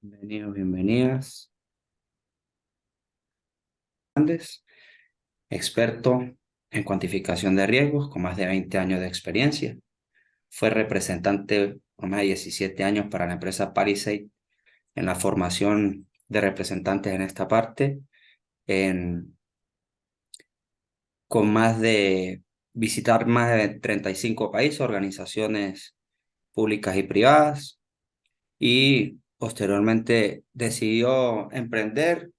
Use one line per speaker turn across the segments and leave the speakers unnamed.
Bienvenidos, bienvenidas. Hernández, experto en cuantificación de riesgos con más de 20 años de experiencia. Fue representante por más de 17 años para la empresa Palisade en la formación de representantes en esta parte, en, con más de visitar más de 35 países, organizaciones públicas y privadas, y posteriormente decidió emprender,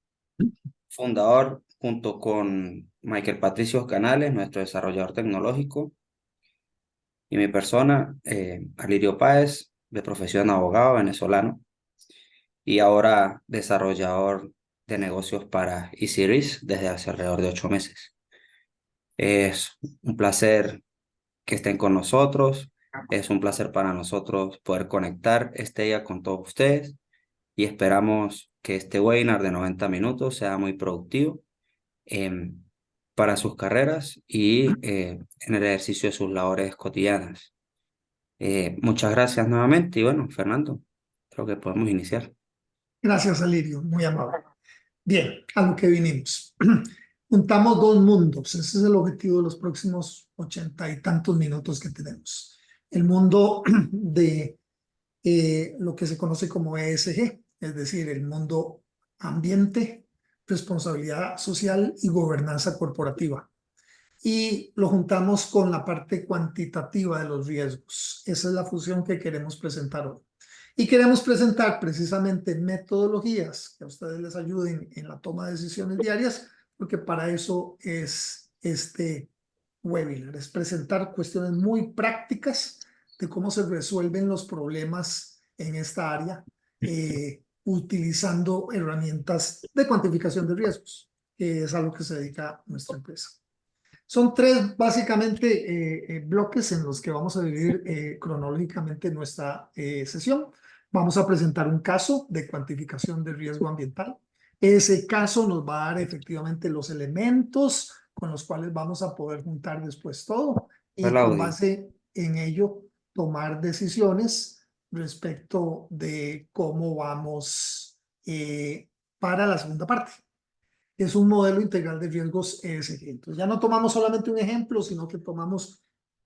fundador junto con Michael Patricio Canales, nuestro desarrollador tecnológico, y mi persona, Alirio Páez, de profesión abogado venezolano, y ahora desarrollador de negocios para eSeries desde hace alrededor de 8 meses. Es un placer que estén con nosotros, es un placer para nosotros poder conectar este día con todos ustedes y esperamos que este webinar de 90 minutos sea muy productivo em, para sus carreras y en el ejercicio de sus labores cotidianas. Muchas gracias nuevamente y bueno, Fernando, creo que podemos iniciar.
Gracias, Alirio, muy amable. Bien, a lo que vinimos. Juntamos dos mundos, ese es el objetivo de los próximos 80 y tantos minutos que tenemos. El mundo de lo que se conoce como ESG, es decir, el mundo ambiente, responsabilidad social y gobernanza corporativa. Y lo juntamos con la parte cuantitativa de los riesgos. Esa es la fusión que queremos presentar hoy. Y queremos presentar precisamente metodologías que a ustedes les ayuden en la toma de decisiones diarias, porque para eso es este webinar, es presentar cuestiones muy prácticas de cómo se resuelven los problemas en esta área, utilizando herramientas de cuantificación de riesgos, que es a lo que se dedica nuestra empresa. Son tres básicamente bloques en los que vamos a dividir cronológicamente nuestra sesión. Vamos a presentar un caso de cuantificación de riesgo ambiental. Ese caso nos va a dar efectivamente los elementos con los cuales vamos a poder juntar después todo y
El
con
audio.
base en ello tomar decisiones respecto de cómo vamos para la segunda parte. Es un modelo integral de riesgos ESG. Entonces ya no tomamos solamente un ejemplo, sino que tomamos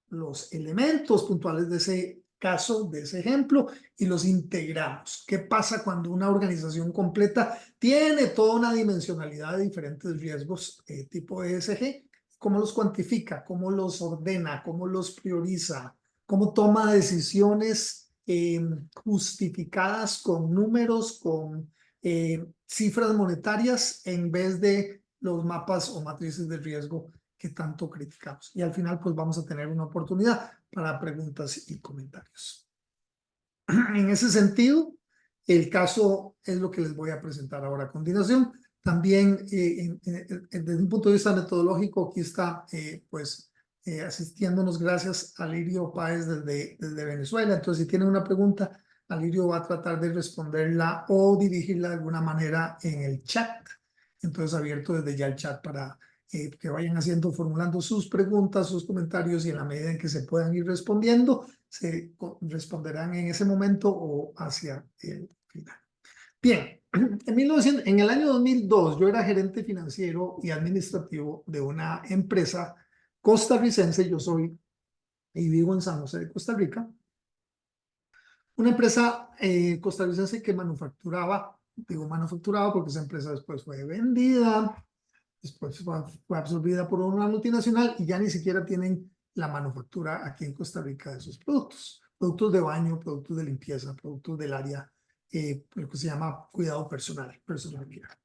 los elementos puntuales de ese caso, de ese ejemplo, y los integramos. ¿Qué pasa cuando una organización completa tiene toda una dimensionalidad de diferentes riesgos tipo ESG? ¿Cómo los cuantifica? ¿Cómo los ordena? ¿Cómo los prioriza? ¿Cómo toma decisiones justificadas con números, con cifras monetarias en vez de los mapas o matrices de riesgo que tanto criticamos? Y al final pues vamos a tener una oportunidad para preguntas y comentarios. En ese sentido, el caso es lo que les voy a presentar ahora a continuación. También desde un punto de vista metodológico, aquí está asistiéndonos, gracias a Lirio Páez desde Venezuela. Entonces, si tienen una pregunta, Alirio va a tratar de responderla o dirigirla de alguna manera en el chat. Entonces, abierto desde ya el chat para que vayan haciendo, formulando sus preguntas, sus comentarios, y en la medida en que se puedan ir respondiendo, se responderán en ese momento o hacia el final. Bien, en el año 2002 yo era gerente financiero y administrativo de una empresa costarricense. Yo soy y vivo en San José de Costa Rica. Una empresa costarricense que manufacturaba, digo manufacturaba porque esa empresa después fue vendida, después fue absorbida por una multinacional y ya ni siquiera tienen la manufactura aquí en Costa Rica de sus productos. Productos de baño, productos de limpieza, productos del área, lo que se llama cuidado personal, personal care.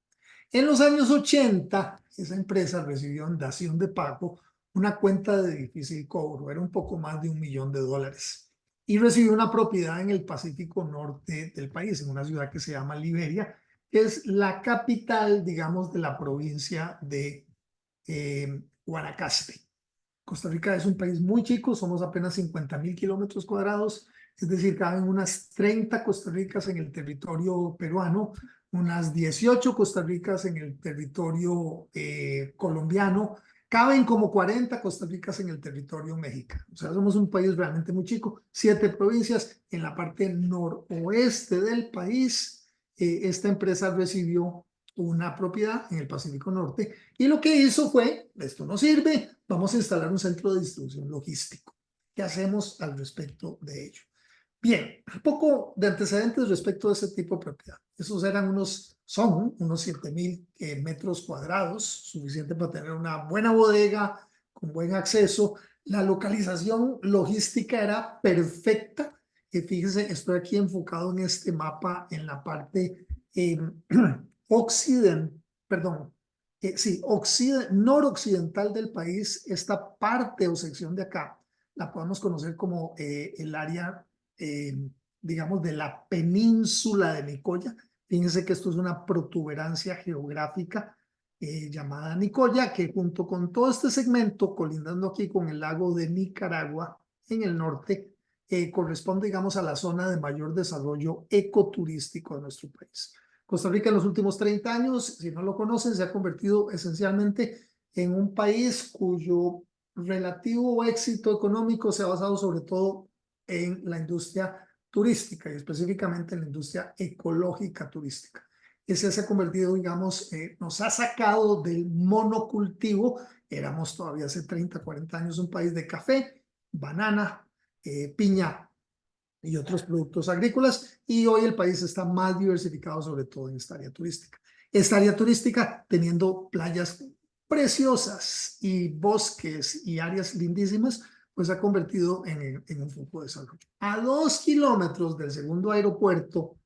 En los años 80, esa empresa recibió en dación de pago una cuenta de difícil cobro, era un poco más de $1.000.000, y recibió una propiedad en el Pacífico Norte del país, en una ciudad que se llama Liberia, que es la capital, digamos, de la provincia de Guanacaste. Costa Rica es un país muy chico, somos apenas 50.000 kilómetros cuadrados, es decir, caben unas 30 Costa Ricas en el territorio peruano, unas 18 Costa Ricas en el territorio colombiano, caben como 40 Costa Ricas en el territorio mexicano. O sea, somos un país realmente muy chico, 7 provincias en la parte noroeste del país, esta empresa recibió una propiedad en el Pacífico Norte y lo que hizo fue, esto no sirve, vamos a instalar un centro de distribución logístico. ¿Qué hacemos al respecto de ello? Bien, un poco de antecedentes respecto a ese tipo de propiedad. Esos son unos 7,000 metros cuadrados, suficiente para tener una buena bodega con buen acceso. La localización logística era perfecta. Fíjense, estoy aquí enfocado en este mapa en la parte perdón, sí, noroccidental del país. Esta parte o sección de acá la podemos conocer como el área, digamos, de la península de Nicoya. Fíjense que esto es una protuberancia geográfica llamada Nicoya, que junto con todo este segmento, colindando aquí con el lago de Nicaragua en el norte, corresponde, digamos, a la zona de mayor desarrollo ecoturístico de nuestro país. Costa Rica en los últimos 30 años, si no lo conocen, se ha convertido esencialmente en un país cuyo relativo éxito económico se ha basado sobre todo en la industria turística y específicamente en la industria ecológica turística. Ese se ha convertido, digamos, nos ha sacado del monocultivo. Éramos todavía hace 30, 40 años un país de café, banana, piña y otros productos agrícolas, y hoy el país está más diversificado, sobre todo en esta área turística. Esta área turística, teniendo playas preciosas y bosques y áreas lindísimas, pues ha convertido en un foco de desarrollo. A 2 kilómetros del segundo aeropuerto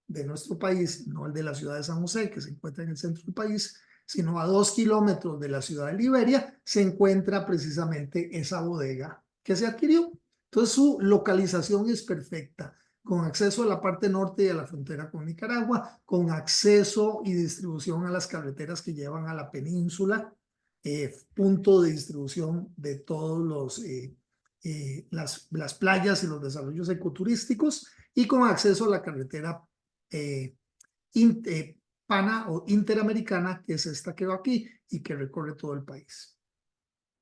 de nuestro país, no el de la ciudad de San José, que se encuentra en el centro del país, sino a 2 kilómetros de la ciudad de Liberia, se encuentra precisamente esa bodega que se adquirió. Entonces su localización es perfecta, con acceso a la parte norte y a la frontera con Nicaragua, con acceso y distribución a las carreteras que llevan a la península, punto de distribución de todos las playas y los desarrollos ecoturísticos, y con acceso a la carretera eh, pana o interamericana, que es esta que va aquí y que recorre todo el país.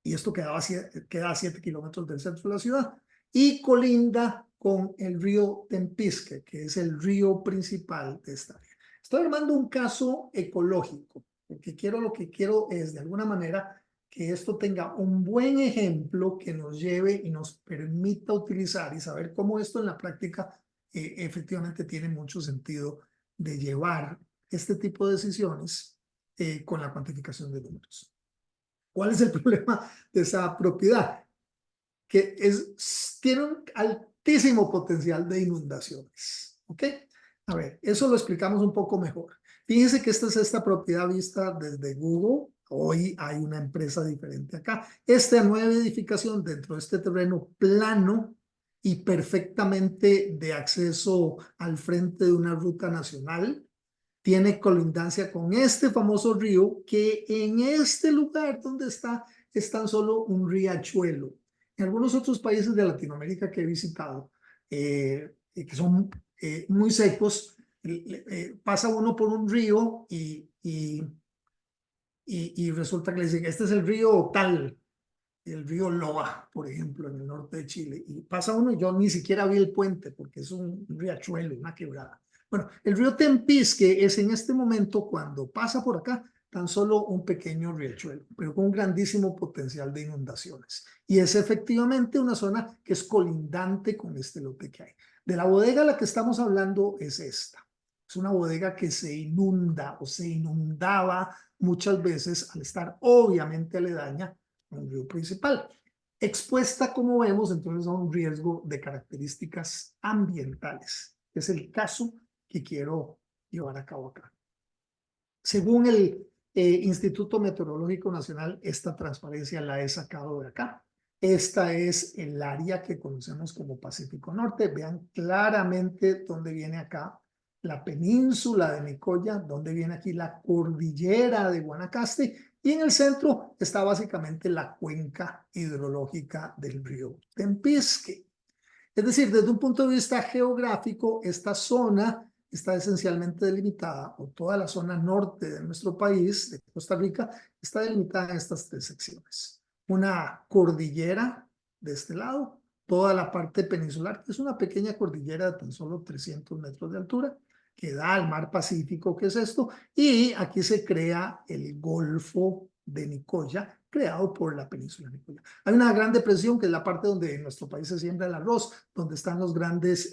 Y esto queda a 7 kilómetros del centro de la ciudad y colinda con el río Tempisque, que es el río principal de esta área. Estoy armando un caso ecológico, porque lo que quiero es, de alguna manera, que esto tenga un buen ejemplo que nos lleve y nos permita utilizar y saber cómo esto en la práctica efectivamente tiene mucho sentido de llevar este tipo de decisiones con la cuantificación de números. ¿Cuál es el problema de esa propiedad? Que tiene un altísimo potencial de inundaciones. ¿Ok? A ver, eso lo explicamos un poco mejor. Fíjense que esta es esta propiedad vista desde Google. Hoy hay una empresa diferente acá. Esta nueva edificación dentro de este terreno plano y perfectamente de acceso al frente de una ruta nacional tiene colindancia con este famoso río que en este lugar donde está es tan solo un riachuelo. En algunos otros países de Latinoamérica que he visitado, que son muy secos, pasa uno por un río y resulta que le dicen, este es el río tal, el río Loa, por ejemplo, en el norte de Chile. Y pasa uno y yo ni siquiera vi el puente porque es un riachuelo, una quebrada. Bueno, el río Tempisque es en este momento, cuando pasa por acá, tan solo un pequeño riachuelo, pero con un grandísimo potencial de inundaciones. Y es efectivamente una zona que es colindante con este lote que hay. De la bodega a la que estamos hablando es esta. Es una bodega que se inunda o se inundaba muchas veces al estar obviamente aledaña a un río principal. Expuesta, como vemos, entonces a un riesgo de características ambientales. Es el caso que quiero llevar a cabo acá. Según el Instituto Meteorológico Nacional, esta transparencia la he sacado de acá. Esta es el área que conocemos como Pacífico Norte. Vean claramente dónde viene acá la península de Nicoya, dónde viene aquí la cordillera de Guanacaste, y en el centro está básicamente la cuenca hidrológica del río Tempisque. Es decir, desde un punto de vista geográfico, esta zona está esencialmente delimitada, o toda la zona norte de nuestro país, de Costa Rica, está delimitada en estas 3 secciones. Una cordillera de este lado, toda la parte peninsular, que es una pequeña cordillera de tan solo 300 metros de altura, que da al mar Pacífico, que es esto, y aquí se crea el Golfo de Nicoya, creado por la península de Nicoya. Hay una gran depresión, que es la parte donde en nuestro país se siembra el arroz, donde están los grandes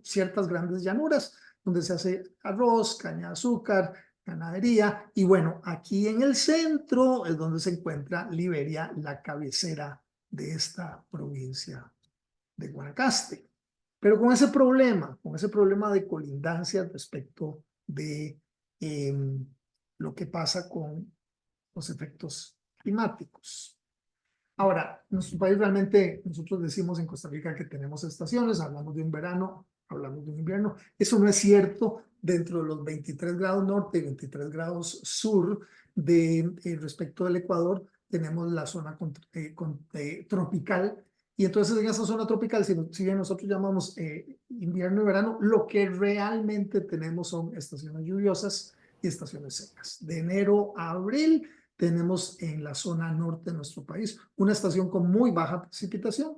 ciertas grandes llanuras, donde se hace arroz, caña de azúcar, ganadería, y bueno, aquí en el centro es donde se encuentra Liberia, la cabecera de esta provincia de Guanacaste. Pero con ese problema de colindancia respecto de lo que pasa con los efectos climáticos. Ahora, en nuestro país realmente, nosotros decimos en Costa Rica que tenemos estaciones, hablamos de un verano, hablamos de un invierno. Eso no es cierto dentro de los 23 grados norte y 23 grados sur de respecto del Ecuador. Tenemos la zona tropical, y entonces en esa zona tropical, si bien nosotros llamamos invierno y verano, lo que realmente tenemos son estaciones lluviosas y estaciones secas. De enero a abril tenemos en la zona norte de nuestro país una estación con muy baja precipitación.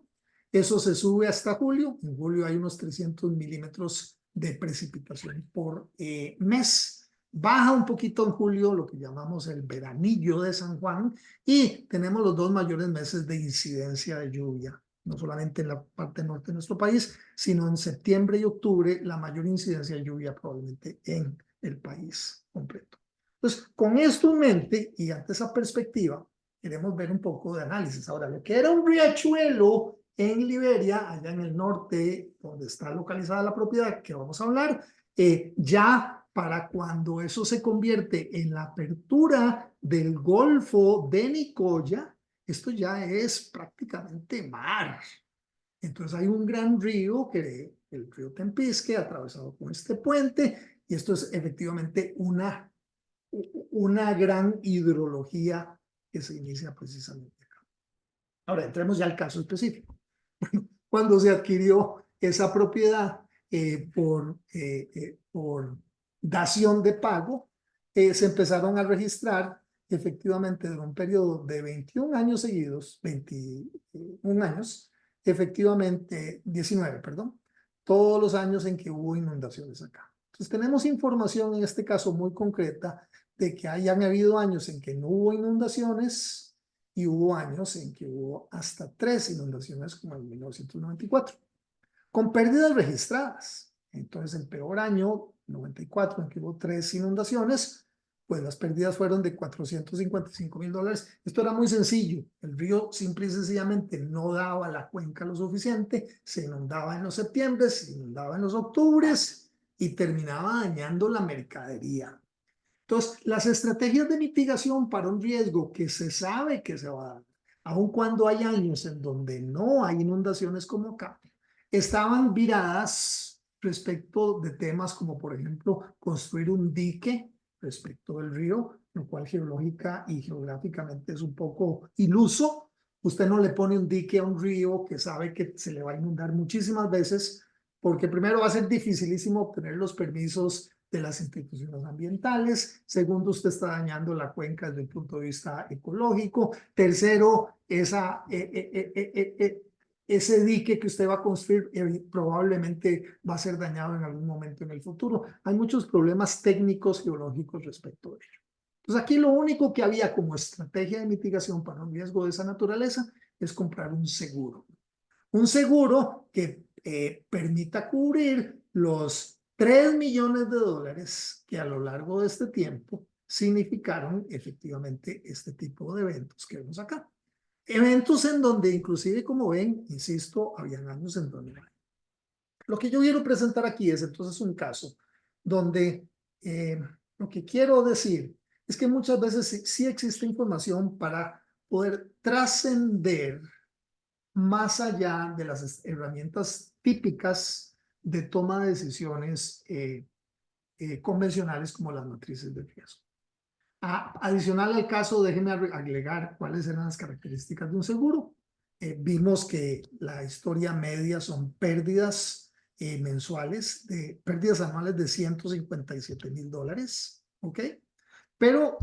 Eso se sube hasta julio. En julio hay unos 300 milímetros de precipitación por mes. Baja un poquito en julio, lo que llamamos el veranillo de San Juan, y tenemos los 2 mayores meses de incidencia de lluvia, no solamente en la parte norte de nuestro país, sino en septiembre y octubre, la mayor incidencia de lluvia probablemente en el país completo. Entonces, con esto en mente y ante esa perspectiva, queremos ver un poco de análisis. Ahora, lo que era un riachuelo en Liberia, allá en el norte, donde está localizada la propiedad que vamos a hablar, ya para cuando eso se convierte en la apertura del Golfo de Nicoya, esto ya es prácticamente mar. Entonces hay un gran río, que el río Tempisque, atravesado con este puente, y esto es efectivamente una gran hidrología que se inicia precisamente acá. Ahora, entremos ya al caso específico. Cuando se adquirió esa propiedad por dación de pago, se empezaron a registrar efectivamente en un periodo de 21 años seguidos, 21 años, efectivamente 19, perdón, todos los años en que hubo inundaciones acá. Entonces tenemos información en este caso muy concreta de que hayan habido años en que no hubo inundaciones y hubo años en que hubo hasta 3 inundaciones, como en 1994, con pérdidas registradas. Entonces, el peor año, 94, en que hubo 3 inundaciones, pues las pérdidas fueron de $455,000. Esto era muy sencillo. El río simple y sencillamente no daba la cuenca lo suficiente, se inundaba en los septiembre, se inundaba en los octubres y terminaba dañando la mercadería. Entonces, las estrategias de mitigación para un riesgo que se sabe que se va a dar, aun cuando hay años en donde no hay inundaciones como acá, estaban viradas respecto de temas como, por ejemplo, construir un dique respecto del río, lo cual geológica y geográficamente es un poco iluso. Usted no le pone un dique a un río que sabe que se le va a inundar muchísimas veces, porque primero va a ser dificilísimo obtener los permisos de las instituciones ambientales. Segundo, usted está dañando la cuenca desde el punto de vista ecológico. Tercero, ese dique que usted va a construir probablemente va a ser dañado en algún momento en el futuro. Hay muchos problemas técnicos geológicos respecto a ello. Entonces aquí lo único que había como estrategia de mitigación para un riesgo de esa naturaleza es comprar un seguro. Un seguro que permita cubrir los $3 millones que a lo largo de este tiempo significaron efectivamente este tipo de eventos que vemos acá. Eventos en donde inclusive, como ven, insisto, habían años en donde no hay. Lo que yo quiero presentar aquí es entonces un caso donde lo que quiero decir es que muchas veces sí existe información para poder trascender más allá de las herramientas típicas de toma de decisiones convencionales como las matrices de riesgo. Adicional al caso, déjenme agregar cuáles eran las características de un seguro. Vimos que la historia media son pérdidas mensuales, pérdidas anuales de $157,000, ¿ok? Pero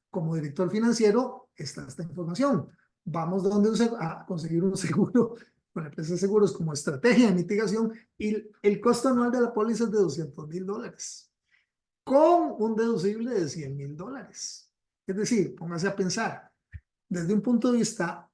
como director financiero está esta información. Vamos donde a conseguir un seguro con la empresa de seguros como estrategia de mitigación y el costo anual de la póliza es de $200,000 con un deducible de $100,000. Es decir, póngase a pensar, desde un punto de vista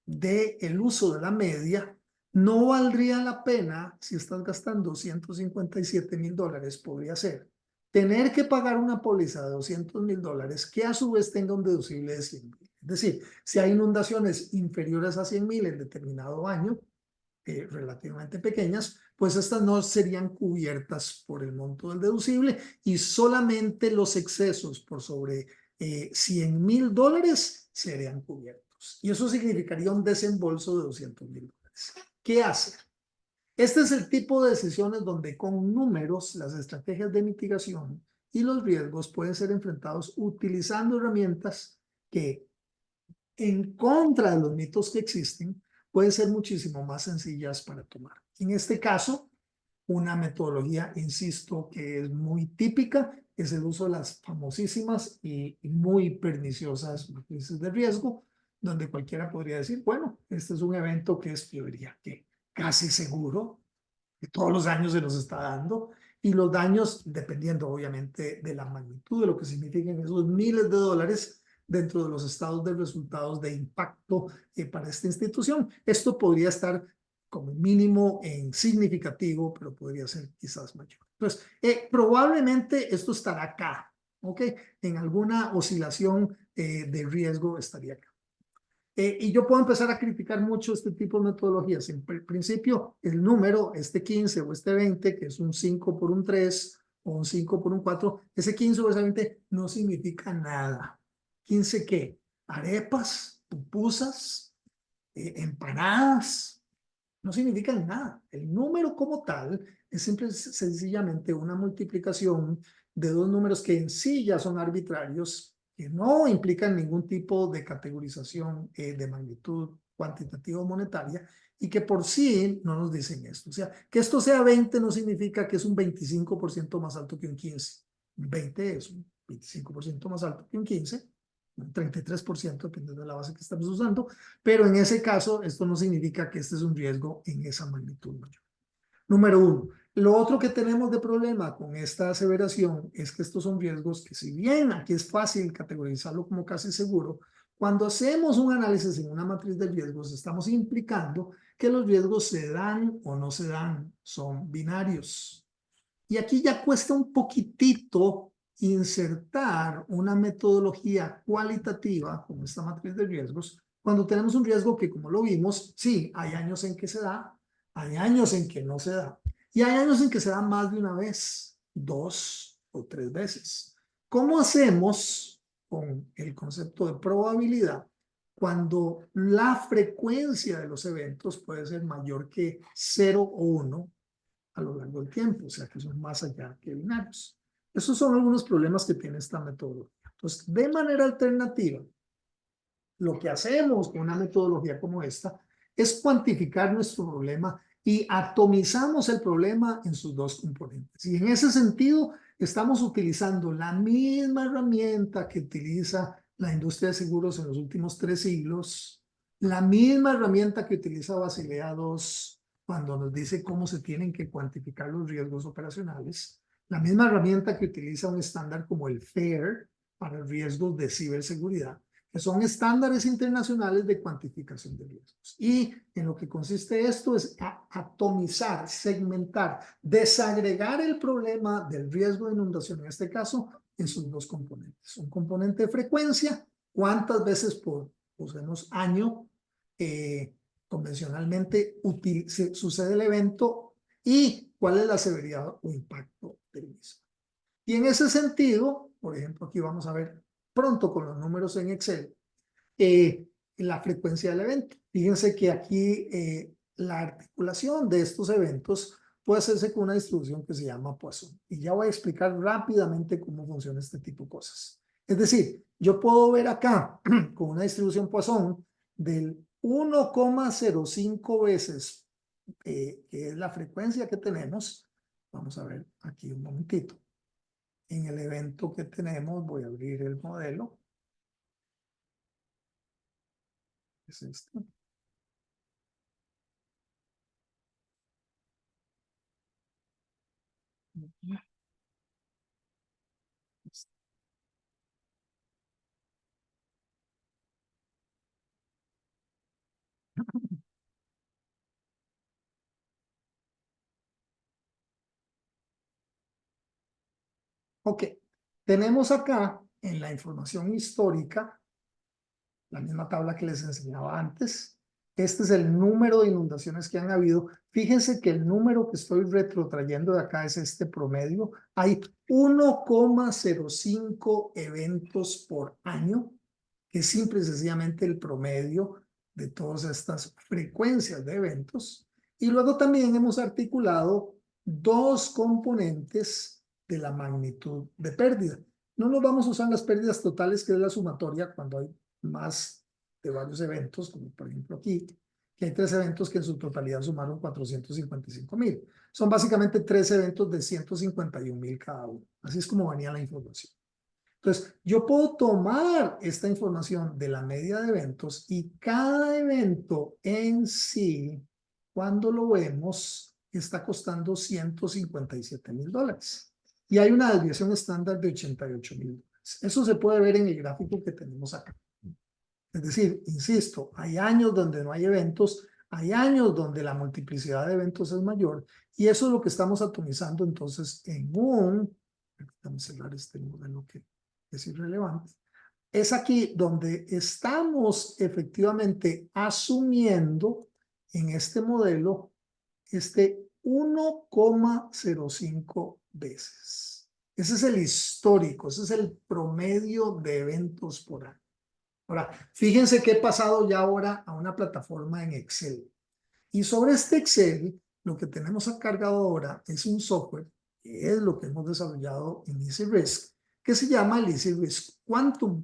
del uso de la media, no valdría la pena, si estás gastando $157,000, podría ser tener que pagar una póliza de $200,000 que a su vez tenga un deducible de $100,000. Es decir, si hay inundaciones inferiores a $100,000 en determinado año, relativamente pequeñas, pues estas no serían cubiertas por el monto del deducible y solamente los excesos por sobre $100,000 serían cubiertos. Y eso significaría un desembolso de $200,000. ¿Qué hacer? Este es el tipo de decisiones donde con números las estrategias de mitigación y los riesgos pueden ser enfrentados utilizando herramientas que, en contra de los mitos que existen, pueden ser muchísimo más sencillas para tomar. En este caso, una metodología, insisto, que es muy típica, es el uso de las famosísimas y muy perniciosas matrices de riesgo, donde cualquiera podría decir, bueno, este es un evento que es, yo diría que casi seguro, que todos los años se nos está dando, y los daños, dependiendo obviamente de la magnitud de lo que significan esos miles de dólares dentro de los estados de resultados de impacto para esta institución. Esto podría estar como mínimo en significativo, pero podría ser quizás mayor. Entonces, probablemente esto estará acá, ¿ok? En alguna oscilación de riesgo estaría acá. Y yo puedo empezar a criticar mucho este tipo de metodologías. En principio, el número, este 15 o este 20, que es un 5 por un 3 o un 5 por un 4, ese 15 o ese 20 no significa nada. ¿15 qué? Arepas, pupusas, empanadas, no significan nada. El número como tal es simple, sencillamente una multiplicación de dos números que en sí ya son arbitrarios, que no implican ningún tipo de categorización de magnitud cuantitativa o monetaria y que por sí no nos dicen esto. O sea, que esto sea 20 no significa que es un 25% más alto que un 15. 20 es un 25% más alto que un 15, un 33%, dependiendo de la base que estamos usando, pero en ese caso, esto no significa que este es un riesgo en esa magnitud mayor. Número uno. Lo otro que tenemos de problema con esta aseveración es que estos son riesgos que, si bien aquí es fácil categorizarlo como casi seguro, cuando hacemos un análisis en una matriz de riesgos, estamos implicando que los riesgos se dan o no se dan, son binarios. Y aquí ya cuesta un poquitito insertar una metodología cualitativa como esta matriz de riesgos, cuando tenemos un riesgo que, como lo vimos, sí, hay años en que se da, hay años en que no se da, y hay años en que se da más de una vez, 2 o 3 veces. ¿Cómo hacemos con el concepto de probabilidad cuando la frecuencia de los eventos puede ser mayor que 0 o 1 a lo largo del tiempo? O sea, que son más allá que binarios. Esos son algunos problemas que tiene esta metodología. Entonces, de manera alternativa, lo que hacemos con una metodología como esta es cuantificar nuestro problema y atomizamos el problema en sus dos componentes. Y en ese sentido, estamos utilizando la misma herramienta que utiliza la industria de seguros en los últimos 3 siglos, la misma herramienta que utiliza Basilea II cuando nos dice cómo se tienen que cuantificar los riesgos operacionales, la misma herramienta que utiliza un estándar como el FAIR para riesgos de ciberseguridad, que son estándares internacionales de cuantificación de riesgos. Y en lo que consiste esto es atomizar, segmentar, desagregar el problema del riesgo de inundación, en este caso, en sus dos componentes. Un componente de frecuencia, cuántas veces por año convencionalmente sucede el evento y cuál es la severidad o impacto del mismo. Y en ese sentido, por ejemplo, aquí vamos a ver pronto con los números en Excel, la frecuencia del evento. Fíjense que aquí la articulación de estos eventos puede hacerse con una distribución que se llama Poisson. Y ya voy a explicar rápidamente cómo funciona este tipo de cosas. Es decir, yo puedo ver acá con una distribución Poisson del 1,05 veces, que es la frecuencia que tenemos. Vamos a ver aquí un momentito. En el evento que tenemos, voy a abrir el modelo. Es este. Ok, tenemos acá en la información histórica, la misma tabla que les enseñaba antes. Este es el número de inundaciones que han habido. Fíjense que el número que estoy retrotrayendo de acá es este promedio. Hay 1,05 eventos por año, que es simple y sencillamente el promedio de todas estas frecuencias de eventos. Y luego también hemos articulado dos componentes de la magnitud de pérdida. No nos vamos a usar las pérdidas totales, que es la sumatoria cuando hay más de varios eventos, como por ejemplo aquí, que hay 3 eventos que en su totalidad sumaron 455,000. Son básicamente 3 eventos de 151,000 cada uno. Así es como venía la información. Entonces, yo puedo tomar esta información de la media de eventos y cada evento en sí, cuando lo vemos, está costando $157,000. Y hay una desviación estándar de $88,000. Eso se puede ver en el gráfico que tenemos acá. Es decir, insisto, hay años donde no hay eventos, hay años donde la multiplicidad de eventos es mayor, y eso es lo que estamos atomizando entonces en vamos a cerrar este modelo que es irrelevante, es aquí donde estamos efectivamente asumiendo en este modelo este 1,05 veces. Ese es el histórico, ese es el promedio de eventos por año. Ahora, fíjense que he pasado ya ahora a una plataforma en Excel. Y sobre este Excel, lo que tenemos cargado ahora es un software, que es lo que hemos desarrollado en EasyRisk, que se llama el EasyRisk Quantum.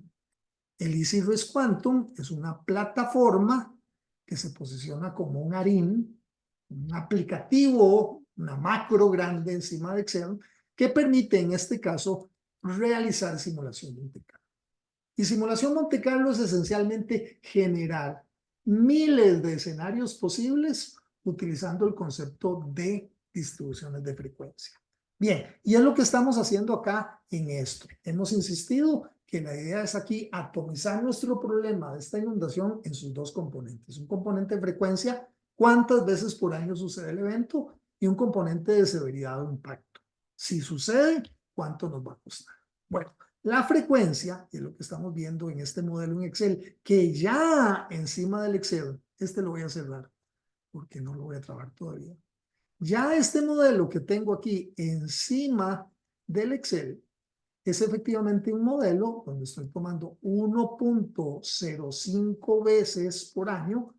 El EasyRisk Quantum es una plataforma que se posiciona como un ARIN, un aplicativo, una macro grande encima de Excel, que permite en este caso realizar simulación de Monte Carlo. Y simulación Monte Carlo es esencialmente generar miles de escenarios posibles utilizando el concepto de distribuciones de frecuencia. Bien, y es lo que estamos haciendo acá en esto. Hemos insistido que la idea es aquí atomizar nuestro problema de esta inundación en sus dos componentes. Un componente de frecuencia, cuántas veces por año sucede el evento, y un componente de severidad o impacto. Si sucede, ¿cuánto nos va a costar? Bueno, la frecuencia, que es lo que estamos viendo en este modelo en Excel, que ya encima del Excel, este lo voy a cerrar porque no lo voy a trabajar todavía. Ya este modelo que tengo aquí encima del Excel es efectivamente un modelo donde estoy tomando 1,05 veces por año.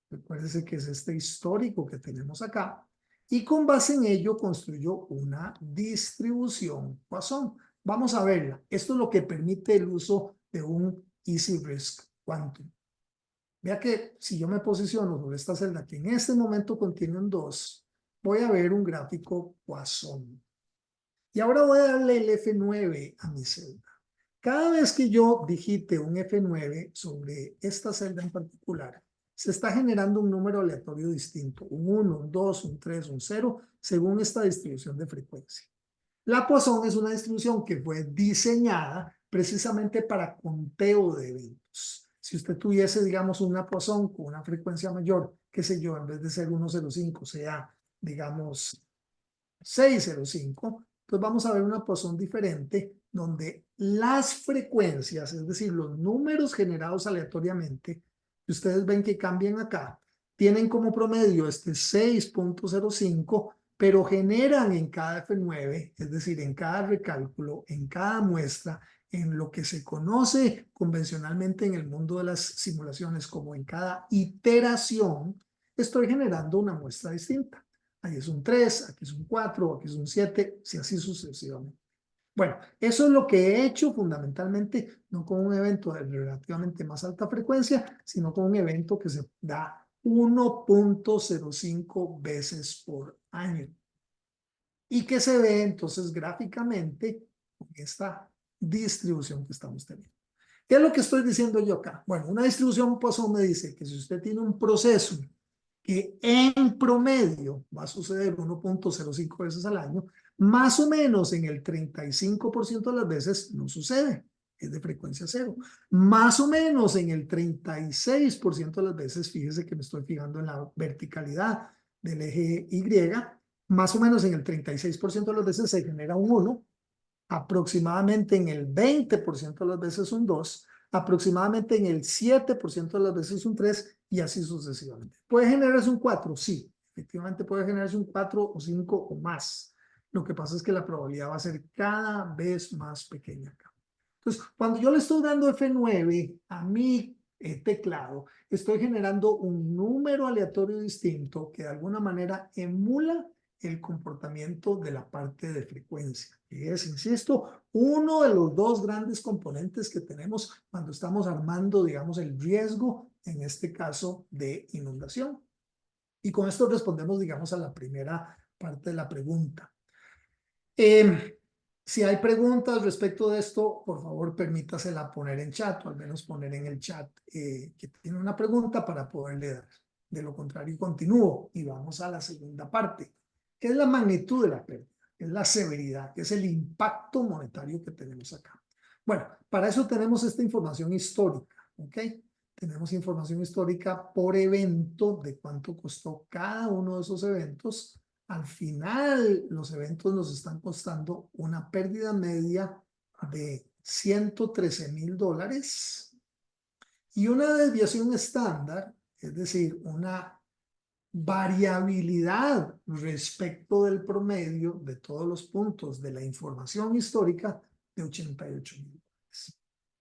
Recuérdense que es este histórico que tenemos acá. Y con base en ello construyo una distribución Poisson. Vamos a verla. Esto es lo que permite el uso de un EasyRisk Quantum. Vea que si yo me posiciono sobre esta celda que en este momento contiene un 2, voy a ver un gráfico Poisson. Y ahora voy a darle el F9 a mi celda. Cada vez que yo digite un F9 sobre esta celda en particular, se está generando un número aleatorio distinto, un 1, un 2, un 3, un 0, según esta distribución de frecuencia. La Poisson es una distribución que fue diseñada precisamente para conteo de eventos. Si usted tuviese, digamos, una Poisson con una frecuencia mayor, qué sé yo, en vez de ser 1,05, sea, digamos, 6,05, pues vamos a ver una Poisson diferente donde las frecuencias, es decir, los números generados aleatoriamente, que ustedes ven que cambian acá, tienen como promedio este 6,05, pero generan en cada F9, es decir, en cada recálculo, en cada muestra, en lo que se conoce convencionalmente en el mundo de las simulaciones como en cada iteración, estoy generando una muestra distinta. Ahí es un 3, aquí es un 4, aquí es un 7, y así sucesivamente. Bueno, eso es lo que he hecho fundamentalmente, no con un evento de relativamente más alta frecuencia, sino con un evento que se da 1,05 veces por año. Y que se ve entonces gráficamente con esta distribución que estamos teniendo. ¿Qué es lo que estoy diciendo yo acá? Bueno, una distribución Poisson me dice que si usted tiene un proceso que en promedio va a suceder 1,05 veces al año, Más o menos en el 35% de las veces no sucede, es de frecuencia cero. Más o menos en el 36% de las veces, fíjese que me estoy fijando en la verticalidad del eje Y, más o menos en el 36% de las veces se genera un 1, aproximadamente en el 20% de las veces un 2, aproximadamente en el 7% de las veces un 3 y así sucesivamente. ¿Puede generarse un 4? Sí, efectivamente puede generarse un 4 o 5 o más. Lo que pasa es que la probabilidad va a ser cada vez más pequeña acá. Entonces, cuando yo le estoy dando F9 a mi teclado, estoy generando un número aleatorio distinto que de alguna manera emula el comportamiento de la parte de frecuencia, que es, insisto, uno de los dos grandes componentes que tenemos cuando estamos armando, digamos, el riesgo, en este caso, de inundación. Y con esto respondemos, digamos, a la primera parte de la pregunta. Si hay preguntas respecto de esto, por favor, permítasela poner en chat, o al menos poner en el chat que tiene una pregunta para poderle dar. De lo contrario, continúo y vamos a la segunda parte, que es la magnitud de la pérdida, que es la severidad, que es el impacto monetario que tenemos acá. Bueno, para eso tenemos esta información histórica, ¿ok? Tenemos información histórica por evento de cuánto costó cada uno de esos eventos. Al final, los eventos nos están costando una pérdida media de $113,000 y una desviación estándar, es decir, una variabilidad respecto del promedio de todos los puntos de la información histórica de $88,000.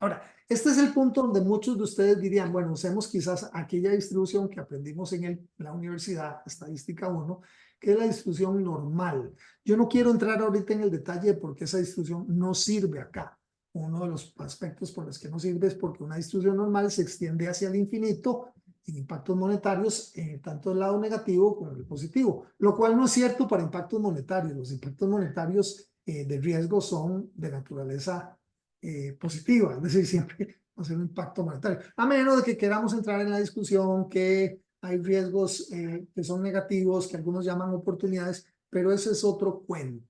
Ahora, este es el punto donde muchos de ustedes dirían, bueno, usemos quizás aquella distribución que aprendimos en la universidad, Estadística 1, que es la distribución normal. Yo no quiero entrar ahorita en el detalle de por qué esa distribución no sirve acá. Uno de los aspectos por los que no sirve es porque una distribución normal se extiende hacia el infinito en impactos monetarios, tanto el lado negativo como el positivo, lo cual no es cierto para impactos monetarios. Los impactos monetarios de riesgo son de naturaleza positiva, es decir, siempre va a ser un impacto monetario, a menos de que queramos entrar en la discusión que hay riesgos que son negativos, que algunos llaman oportunidades, pero ese es otro cuento.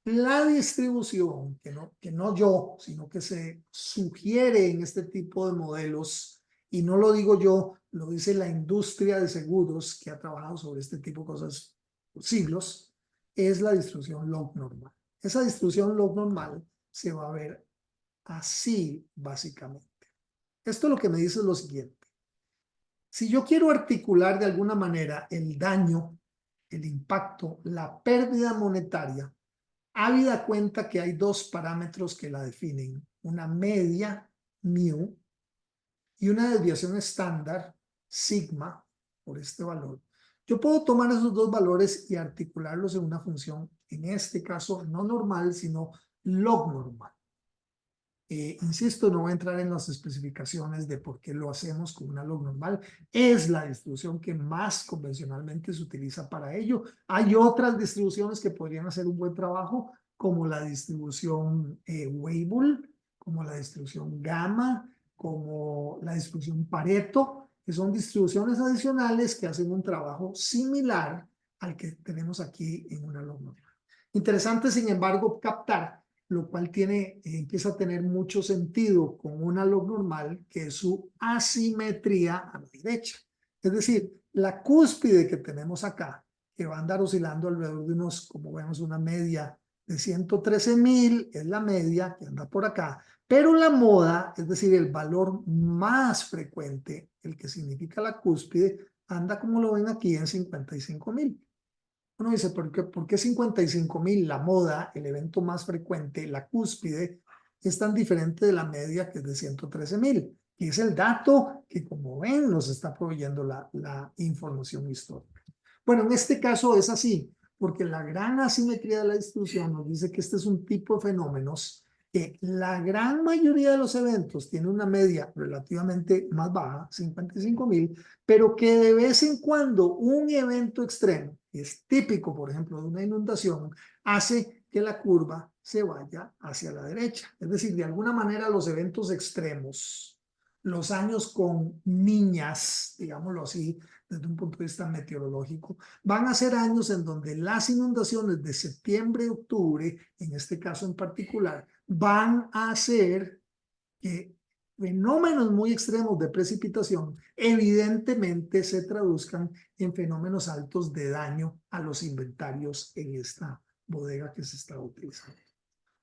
La distribución, que no yo, sino que se sugiere en este tipo de modelos, y no lo digo yo, lo dice la industria de seguros que ha trabajado sobre este tipo de cosas por siglos, es la distribución log normal. Esa distribución log normal se va a ver así, básicamente. Esto lo que me dice es lo siguiente. Si yo quiero articular de alguna manera el daño, el impacto, la pérdida monetaria, habida cuenta que hay dos parámetros que la definen, una media, mu, y una desviación estándar, sigma, por este valor. Yo puedo tomar esos dos valores y articularlos en una función, en este caso no normal, sino log normal. Insisto, no voy a entrar en las especificaciones de por qué lo hacemos con una log normal. Es la distribución que más convencionalmente se utiliza para ello. Hay otras distribuciones que podrían hacer un buen trabajo, como la distribución Weibull, como la distribución Gamma, como la distribución Pareto, que son distribuciones adicionales que hacen un trabajo similar al que tenemos aquí en una log normal. Interesante, sin embargo, captar lo cual empieza a tener mucho sentido con una log normal, que es su asimetría a la derecha. Es decir, la cúspide que tenemos acá, que va a andar oscilando alrededor de unos, como vemos, una media de 113,000, es la media que anda por acá, pero la moda, es decir, el valor más frecuente, el que significa la cúspide, anda como lo ven aquí en 55,000. Uno dice, ¿por qué 55,000, la moda, el evento más frecuente, la cúspide, es tan diferente de la media que es de 113,000? Y es el dato que, como ven, nos está proveyendo la información histórica. Bueno, en este caso es así, porque la gran asimetría de la distribución nos dice que este es un tipo de fenómenos que la gran mayoría de los eventos tiene una media relativamente más baja, 55,000, pero que de vez en cuando un evento extremo, que es típico, por ejemplo, de una inundación, hace que la curva se vaya hacia la derecha. Es decir, de alguna manera los eventos extremos, los años con niñas, digámoslo así, desde un punto de vista meteorológico, van a ser años en donde las inundaciones de septiembre, octubre, en este caso en particular, van a hacer que fenómenos muy extremos de precipitación evidentemente se traduzcan en fenómenos altos de daño a los inventarios en esta bodega que se está utilizando.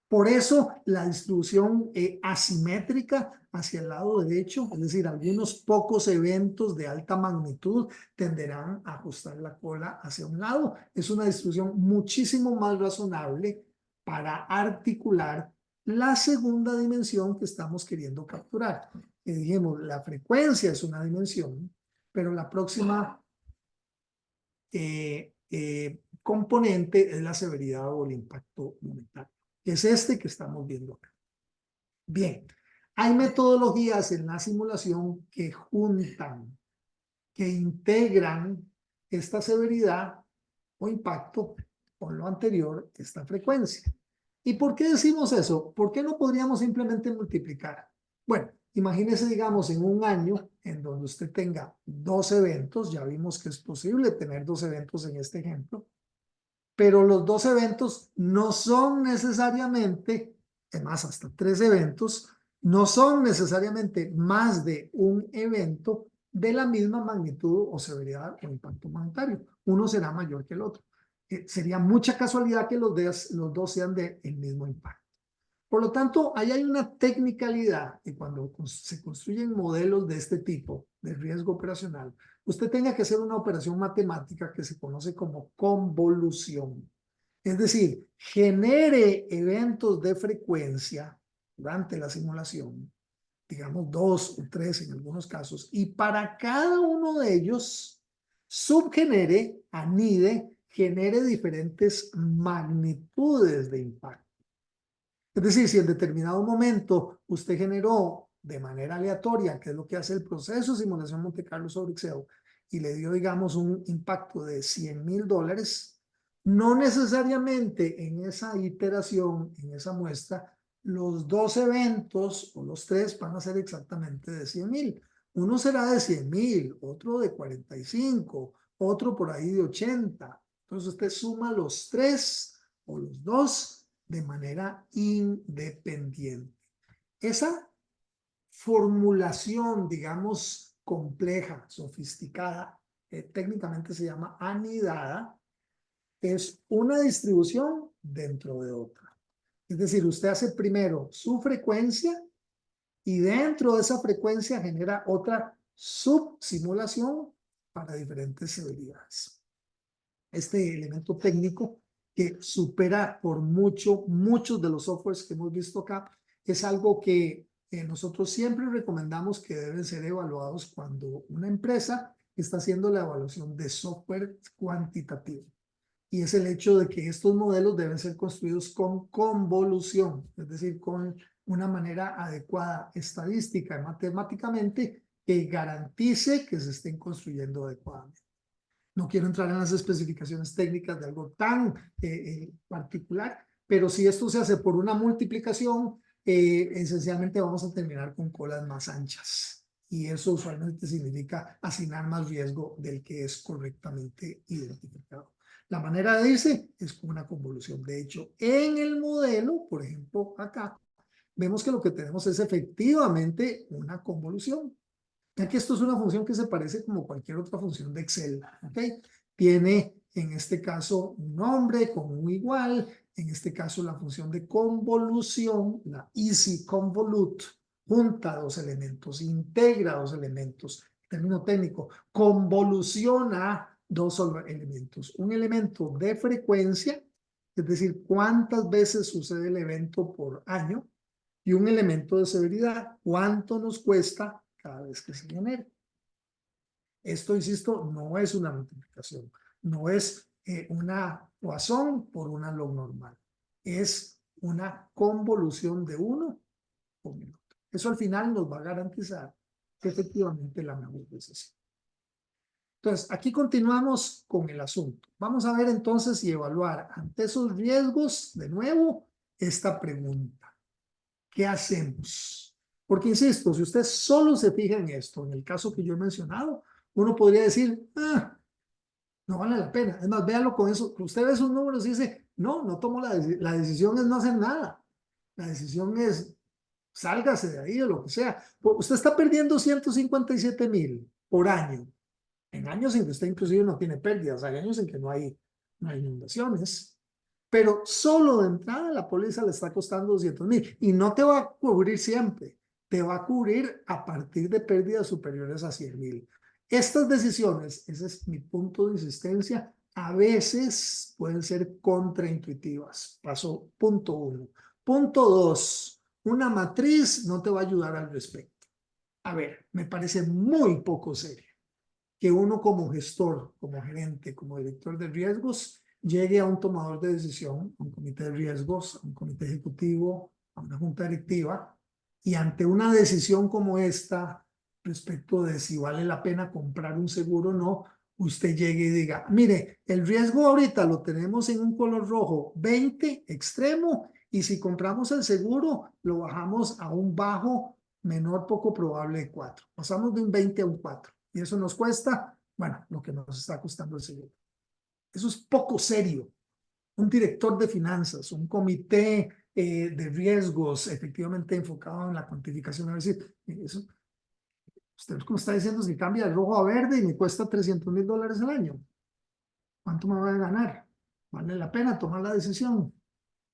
Por eso la distribución asimétrica hacia el lado derecho, es decir, algunos pocos eventos de alta magnitud tenderán a ajustar la cola hacia un lado. Es una distribución muchísimo más razonable para articular la segunda dimensión que estamos queriendo capturar. Que dijimos, la frecuencia es una dimensión, pero la próxima componente es la severidad o el impacto monetario, que es este que estamos viendo acá. Bien, hay metodologías en la simulación que juntan, que integran esta severidad o impacto con lo anterior, esta frecuencia. ¿Y por qué decimos eso? ¿Por qué no podríamos simplemente multiplicar? Bueno, imagínese, digamos, en un año en donde usted tenga 2 eventos, ya vimos que es posible tener 2 eventos en este ejemplo, pero los 2 eventos no son necesariamente, además hasta 3 eventos, no son necesariamente más de un evento de la misma magnitud o severidad o impacto monetario. Uno será mayor que el otro. Sería mucha casualidad que los dos sean del mismo impacto. Por lo tanto, ahí hay una tecnicalidad y cuando se construyen modelos de este tipo de riesgo operacional, usted tenga que hacer una operación matemática que se conoce como convolución. Es decir, genere eventos de frecuencia durante la simulación, digamos 2 o 3 en algunos casos, y para cada uno de ellos subgenere, anide, genere diferentes magnitudes de impacto. Es decir, si en determinado momento usted generó de manera aleatoria, que es lo que hace el proceso de simulación Monte Carlo sobre Excel, y le dio, digamos, un impacto de $100,000, no necesariamente en esa iteración, en esa muestra, los 2 eventos o los 3 van a ser exactamente de 100,000. Uno será de 100,000, otro de 45, otro por ahí de 80. Entonces usted suma los 3 o los 2 de manera independiente. Esa formulación, digamos, compleja, sofisticada, técnicamente se llama anidada, es una distribución dentro de otra. Es decir, usted hace primero su frecuencia y dentro de esa frecuencia genera otra subsimulación para diferentes severidades. Este elemento técnico que supera por muchos de los softwares que hemos visto acá, es algo que nosotros siempre recomendamos que deben ser evaluados cuando una empresa está haciendo la evaluación de software cuantitativo. Y es el hecho de que estos modelos deben ser construidos con convolución, es decir, con una manera adecuada estadística y matemáticamente que garantice que se estén construyendo adecuadamente. No quiero entrar en las especificaciones técnicas de algo tan particular, pero si esto se hace por una multiplicación, esencialmente vamos a terminar con colas más anchas. Y eso usualmente significa asignar más riesgo del que es correctamente identificado. La manera de irse es con una convolución. De hecho, en el modelo, por ejemplo, acá, vemos que lo que tenemos es efectivamente una convolución. Aquí esto es una función que se parece como cualquier otra función de Excel, ¿ok? Tiene en este caso un nombre con un igual, en este caso la función de convolución, la easy convolute, junta 2 elementos, integra 2 elementos, término técnico, convoluciona 2 elementos, un elemento de frecuencia, es decir, cuántas veces sucede el evento por año, y un elemento de severidad, cuánto nos cuesta cada vez que se genere. Esto, insisto, no es una multiplicación, no es una Poisson por una log normal, es una convolución de uno con el otro. Eso al final nos va a garantizar que efectivamente la mejor decisión. Entonces, aquí continuamos con el asunto. Vamos a ver entonces y evaluar ante esos riesgos, de nuevo, esta pregunta. ¿Qué hacemos? Porque, insisto, si usted solo se fija en esto, en el caso que yo he mencionado, uno podría decir, no vale la pena. Es más, véalo con eso. Usted ve esos números y dice, no, no tomo la decisión es no hacer nada. La decisión es, sálgase de ahí o lo que sea. Usted está perdiendo 157,000 por año. En años en que usted inclusive no tiene pérdidas, hay años en que no hay inundaciones. Pero solo de entrada la póliza le está costando 200,000 y no te va a cubrir siempre. Te va a cubrir a partir de pérdidas superiores a 100,000. Estas decisiones, ese es mi punto de insistencia, a veces pueden ser contraintuitivas. Paso punto 1. Punto 2. Una matriz no te va a ayudar al respecto. A ver, me parece muy poco serio que uno como gestor, como gerente, como director de riesgos, llegue a un tomador de decisión, a un comité de riesgos, a un comité ejecutivo, a una junta directiva, y ante una decisión como esta, respecto de si vale la pena comprar un seguro o no, usted llegue y diga, mire, el riesgo ahorita lo tenemos en un color rojo 20 extremo, y si compramos el seguro, lo bajamos a un bajo menor poco probable de 4. Pasamos de un 20 a un 4. Y eso nos cuesta, bueno, lo que nos está costando el seguro. Eso es poco serio. Un director de finanzas, un comité de riesgos efectivamente enfocado en la cuantificación, a decir, eso, usted como está diciendo, si cambia de rojo a verde y me cuesta $300,000 al año, ¿cuánto me va a ganar? ¿Vale la pena tomar la decisión?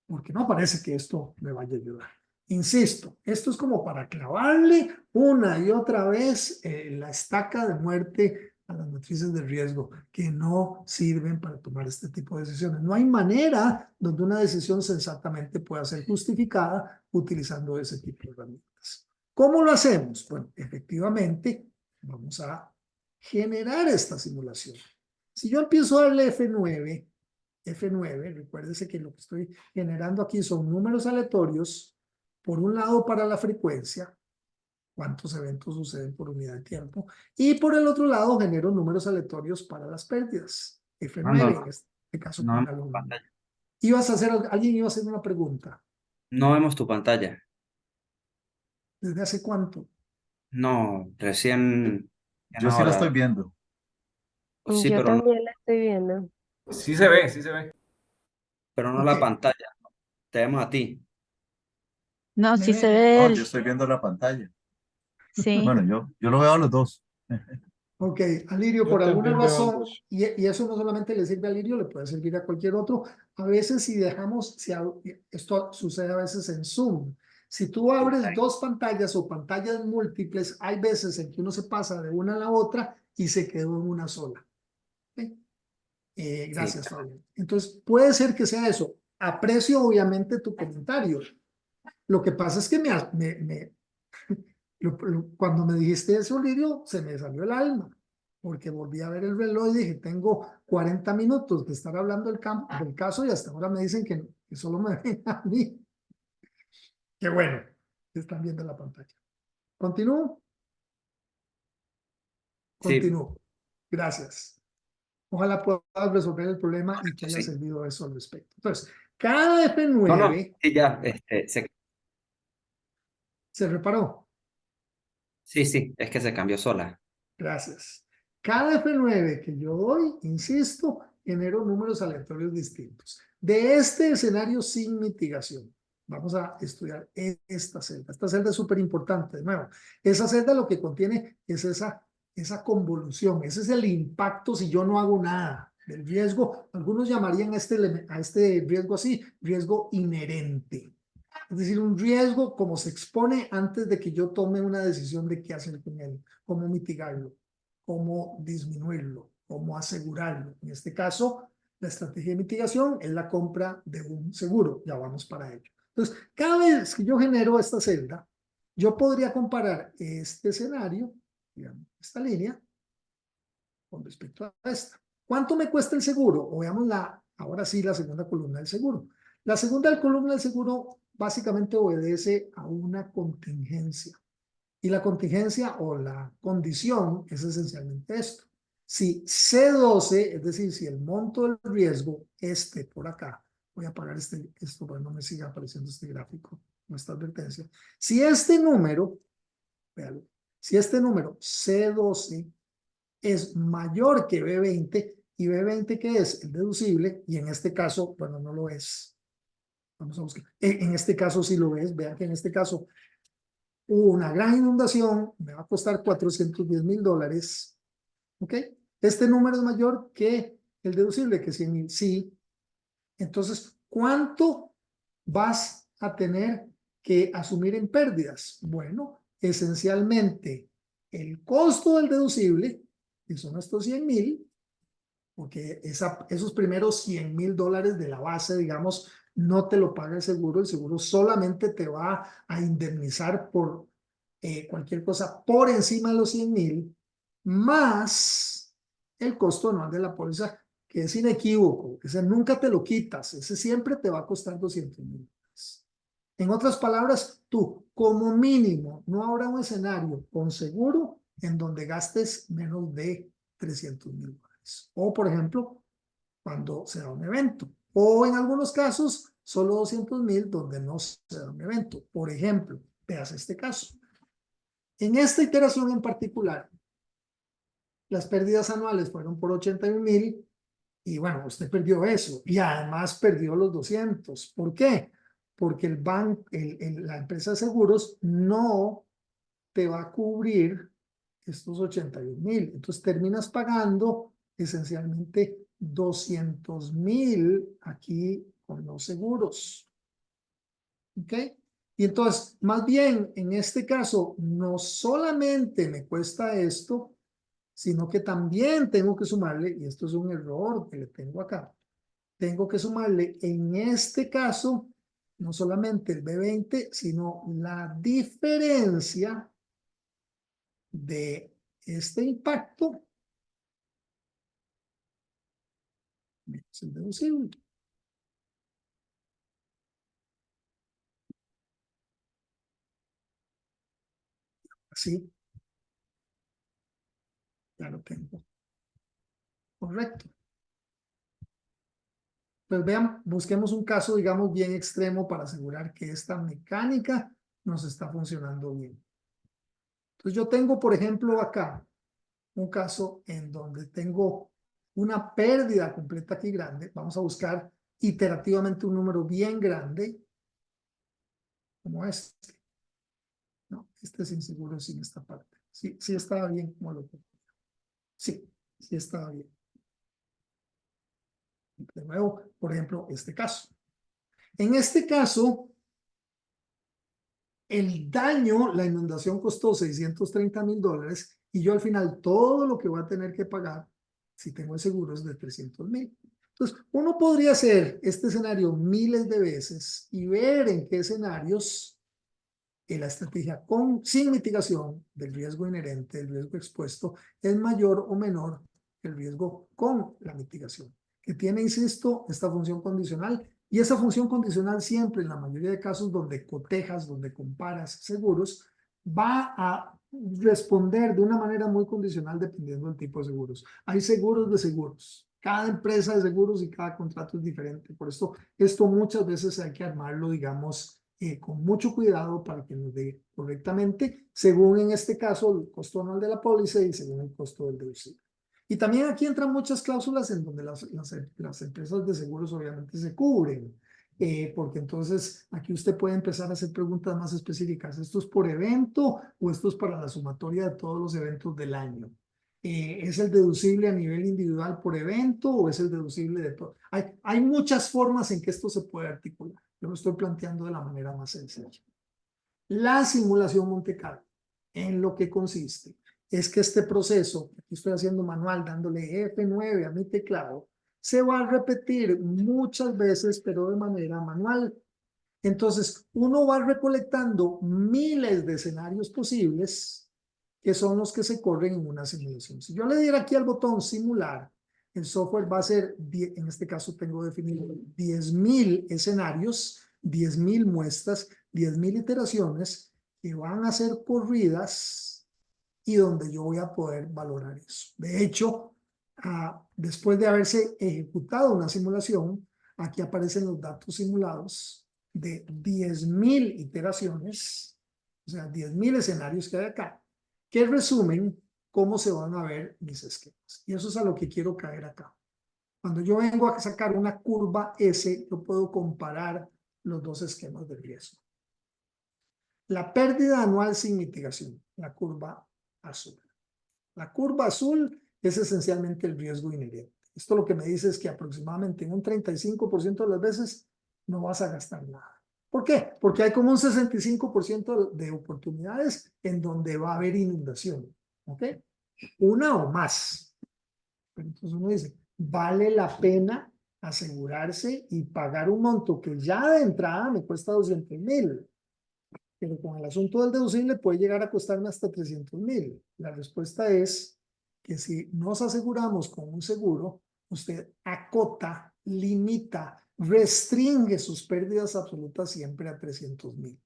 Porque no parece que esto me vaya a ayudar. Insisto, esto es como para clavarle una y otra vez la estaca de muerte a las matrices de riesgo que no sirven para tomar este tipo de decisiones. No hay manera donde una decisión sensatamente pueda ser justificada utilizando ese tipo de herramientas. ¿Cómo lo hacemos? Bueno, efectivamente, vamos a generar esta simulación. Si yo empiezo a darle F9, recuérdese que lo que estoy generando aquí son números aleatorios, por un lado para la frecuencia, cuántos eventos suceden por unidad de tiempo, y por el otro lado genero números aleatorios para las pérdidas,
No, no,
F9 en este caso.
no, pantalla.
Alguien iba a hacer una pregunta,
No vemos tu pantalla.
¿desde hace cuánto?
No, recién en
Yo sí la estoy
ahora.
viendo.
Sí,
Yo también la estoy viendo.
Sí se ve, sí se ve.
pero no
Ok,
la pantalla. Te vemos a ti.
No,
me
sí se
ve,
ve
No, yo
él.
estoy viendo la pantalla.
Sí.
Bueno, yo lo veo a los dos.
ok, Alirio,
Yo
por alguna
también veo
razón,
ambos.
y eso no solamente le sirve a Alirio, le puede servir a cualquier otro. A veces si dejamos, esto sucede a veces en Zoom. Si tú abres dos pantallas o pantallas múltiples, hay veces en que uno se pasa de una a la otra y se quedó en una sola. ¿Ok?
Sí.
Gracias, Fabián. Entonces, puede ser que sea eso. Aprecio obviamente tu comentario. Lo que pasa es que cuando me dijiste eso, Lirio, se me salió el alma, porque volví a ver el reloj y dije, tengo 40 minutos de estar hablando del caso y hasta ahora me dicen que solo me ven a mí. Qué bueno, que están viendo la pantalla. ¿Continúo?
Sí,
Continúo. Gracias. Ojalá puedas resolver el problema y te haya
sí.
servido eso al respecto. Entonces, cada
No, no,
F9
sí, ya,
se reparó.
sí, sí, es que se cambió sola.
Gracias. Cada F9 que yo doy, insisto, genero números aleatorios distintos. De este escenario sin mitigación, vamos a estudiar esta celda. Esta celda es súper importante. De nuevo, esa celda lo que contiene es esa convolución. Ese es el impacto si yo no hago nada. Del riesgo, algunos llamarían a este riesgo así, riesgo inherente. Es decir, un riesgo como se expone antes de que yo tome una decisión de qué hacer con él, cómo mitigarlo, cómo disminuirlo, cómo asegurarlo. En este caso, la estrategia de mitigación es la compra de un seguro. Ya vamos para ello. Entonces, cada vez que yo genero esta celda, yo podría comparar este escenario, digamos, esta línea, con respecto a esta. ¿Cuánto me cuesta el seguro? O veamos ahora sí la segunda columna del seguro. La segunda columna del seguro básicamente obedece a una contingencia. Y la contingencia o la condición es esencialmente esto. Si C12, es decir, si el monto del riesgo, por acá, voy a apagar esto para que no me siga apareciendo este gráfico, nuestra advertencia. Si este número, véalo, si este número C12 es mayor que B20, y B20 ¿qué es? El deducible, y en este caso, bueno, no lo es. Vamos a buscar. En este caso sí lo es. Vean que en este caso hubo una gran inundación, me va a costar $410,000. ¿Ok? Este número es mayor que el deducible, que 100,000. Sí. Entonces, ¿cuánto vas a tener que asumir en pérdidas? Bueno, esencialmente el costo del deducible, que son estos 100,000, porque esos primeros $100,000 de la base, digamos, no te lo paga el seguro solamente te va a indemnizar por cualquier cosa por encima de los 100,000, más el costo anual de la póliza, que es inequívoco, ese nunca te lo quitas, ese siempre te va a costar $200,000. En otras palabras, tú como mínimo no habrá un escenario con seguro en donde gastes menos de $300,000. O, por ejemplo, cuando se da un evento. O en algunos casos, solo 200,000 donde no se da un evento. Por ejemplo, veas este caso. En esta iteración en particular, las pérdidas anuales fueron por 81,000 y bueno, usted perdió eso y además perdió los 200. ¿Por qué? Porque el banco, la empresa de seguros no te va a cubrir estos 81,000. Entonces terminas pagando esencialmente 200,000 aquí con los seguros. ¿Ok? Y entonces, más bien, en este caso, no solamente me cuesta esto, sino que también tengo que sumarle, y esto es un error que le tengo acá, tengo que sumarle en este caso, no solamente el B20, sino la diferencia de este impacto menos el deducible. Así, ya lo tengo. Correcto. Pues vean, busquemos un caso, digamos, bien extremo para asegurar que esta mecánica nos está funcionando bien. Entonces yo tengo, por ejemplo, acá un caso en donde tengo una pérdida completa aquí grande. Vamos a buscar iterativamente un número bien grande, como este. No, este es inseguro sin esta parte. Sí, sí estaba bien como lo pongo. Sí, sí estaba bien. De nuevo, por ejemplo, este caso. En este caso, el daño, la inundación costó $630,000 y yo al final todo lo que voy a tener que pagar, si tengo el seguro, es de 300,000. Entonces, uno podría hacer este escenario miles de veces y ver en qué escenarios la estrategia sin mitigación del riesgo inherente, del riesgo expuesto, es mayor o menor que el riesgo con la mitigación, que tiene, insisto, esta función condicional. Y esa función condicional siempre, en la mayoría de casos donde cotejas, donde comparas seguros, va a responder de una manera muy condicional dependiendo del tipo de seguros. Hay seguros de seguros. Cada empresa de seguros y cada contrato es diferente. Por esto muchas veces hay que armarlo, digamos, con mucho cuidado para que nos dé correctamente, según en este caso el costo anual de la póliza y según el costo del deducible. Y también aquí entran muchas cláusulas en donde las empresas de seguros obviamente se cubren, porque entonces aquí usted puede empezar a hacer preguntas más específicas. ¿Esto es por evento o esto es para la sumatoria de todos los eventos del año? ¿Es el deducible a nivel individual por evento o es el deducible de todo? Hay muchas formas en que esto se puede articular. Yo lo estoy planteando de la manera más sencilla. La simulación Monte Carlo, en lo que consiste, es que este proceso, aquí estoy haciendo manual, dándole F9 a mi teclado, se va a repetir muchas veces, pero de manera manual. Entonces, uno va recolectando miles de escenarios posibles, que son los que se corren en una simulación. Si yo le diera aquí al botón simular, el software va a hacer, en este caso tengo definido 10,000 escenarios, 10,000 muestras, 10,000 iteraciones que van a ser corridas y donde yo voy a poder valorar eso. De hecho, después de haberse ejecutado una simulación, aquí aparecen los datos simulados de 10,000 iteraciones, o sea, 10,000 escenarios que hay acá, que resumen cómo se van a ver mis esquemas. Y eso es a lo que quiero caer acá. Cuando yo vengo a sacar una curva S, yo puedo comparar los dos esquemas de riesgo. La pérdida anual sin mitigación, la curva azul. La curva azul es esencialmente el riesgo inherente. Esto lo que me dice es que aproximadamente en un 35% de las veces no vas a gastar nada. ¿Por qué? Porque hay como un 65% de oportunidades en donde va a haber inundación. ¿Ok? Una o más. Pero entonces uno dice, vale la pena asegurarse y pagar un monto que ya de entrada me cuesta 200,000. Pero con el asunto del deducible puede llegar a costarme hasta 300,000. La respuesta es que si nos aseguramos con un seguro, usted acota, limita, restringe sus pérdidas absolutas siempre a 300,000.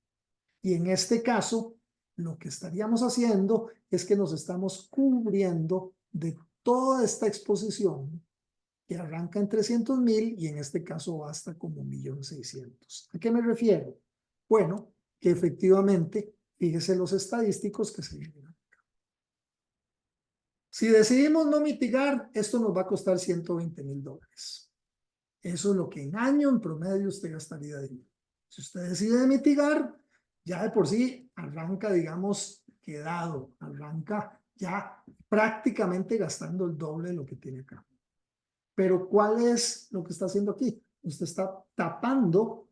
Y en este caso, lo que estaríamos haciendo es que nos estamos cubriendo de toda esta exposición que arranca en 300,000 y en este caso basta como 1.600.000. ¿A qué me refiero? Bueno, que efectivamente, fíjese los estadísticos que se generan. Si decidimos no mitigar, esto nos va a costar $120,000. Eso es lo que en año, en promedio, usted gastaría de dinero. Si usted decide mitigar, ya de por sí arranca, digamos, quedado, arranca ya prácticamente gastando el doble de lo que tiene acá. Pero ¿cuál es lo que está haciendo aquí? Usted está tapando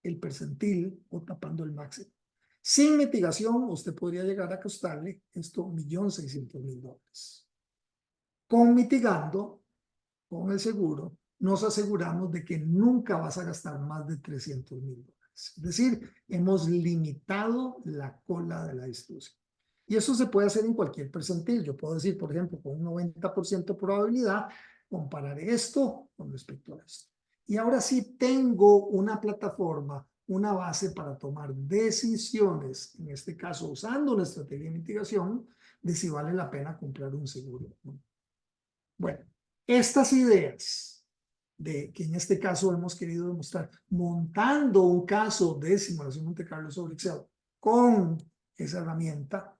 el percentil o tapando el máximo. Sin mitigación, usted podría llegar a costarle esto $1.600.000. Con mitigando, con el seguro, nos aseguramos de que nunca vas a gastar más de $300,000. Es decir, hemos limitado la cola de la distribución. Y eso se puede hacer en cualquier percentil. Yo puedo decir, por ejemplo, con un 90% de probabilidad, compararé esto con respecto a esto. Y ahora sí tengo una plataforma, una base para tomar decisiones, en este caso usando una estrategia de mitigación, de si vale la pena comprar un seguro. Bueno, estas ideas de que en este caso hemos querido demostrar, montando un caso de simulación Monte Carlo sobre Excel con esa herramienta,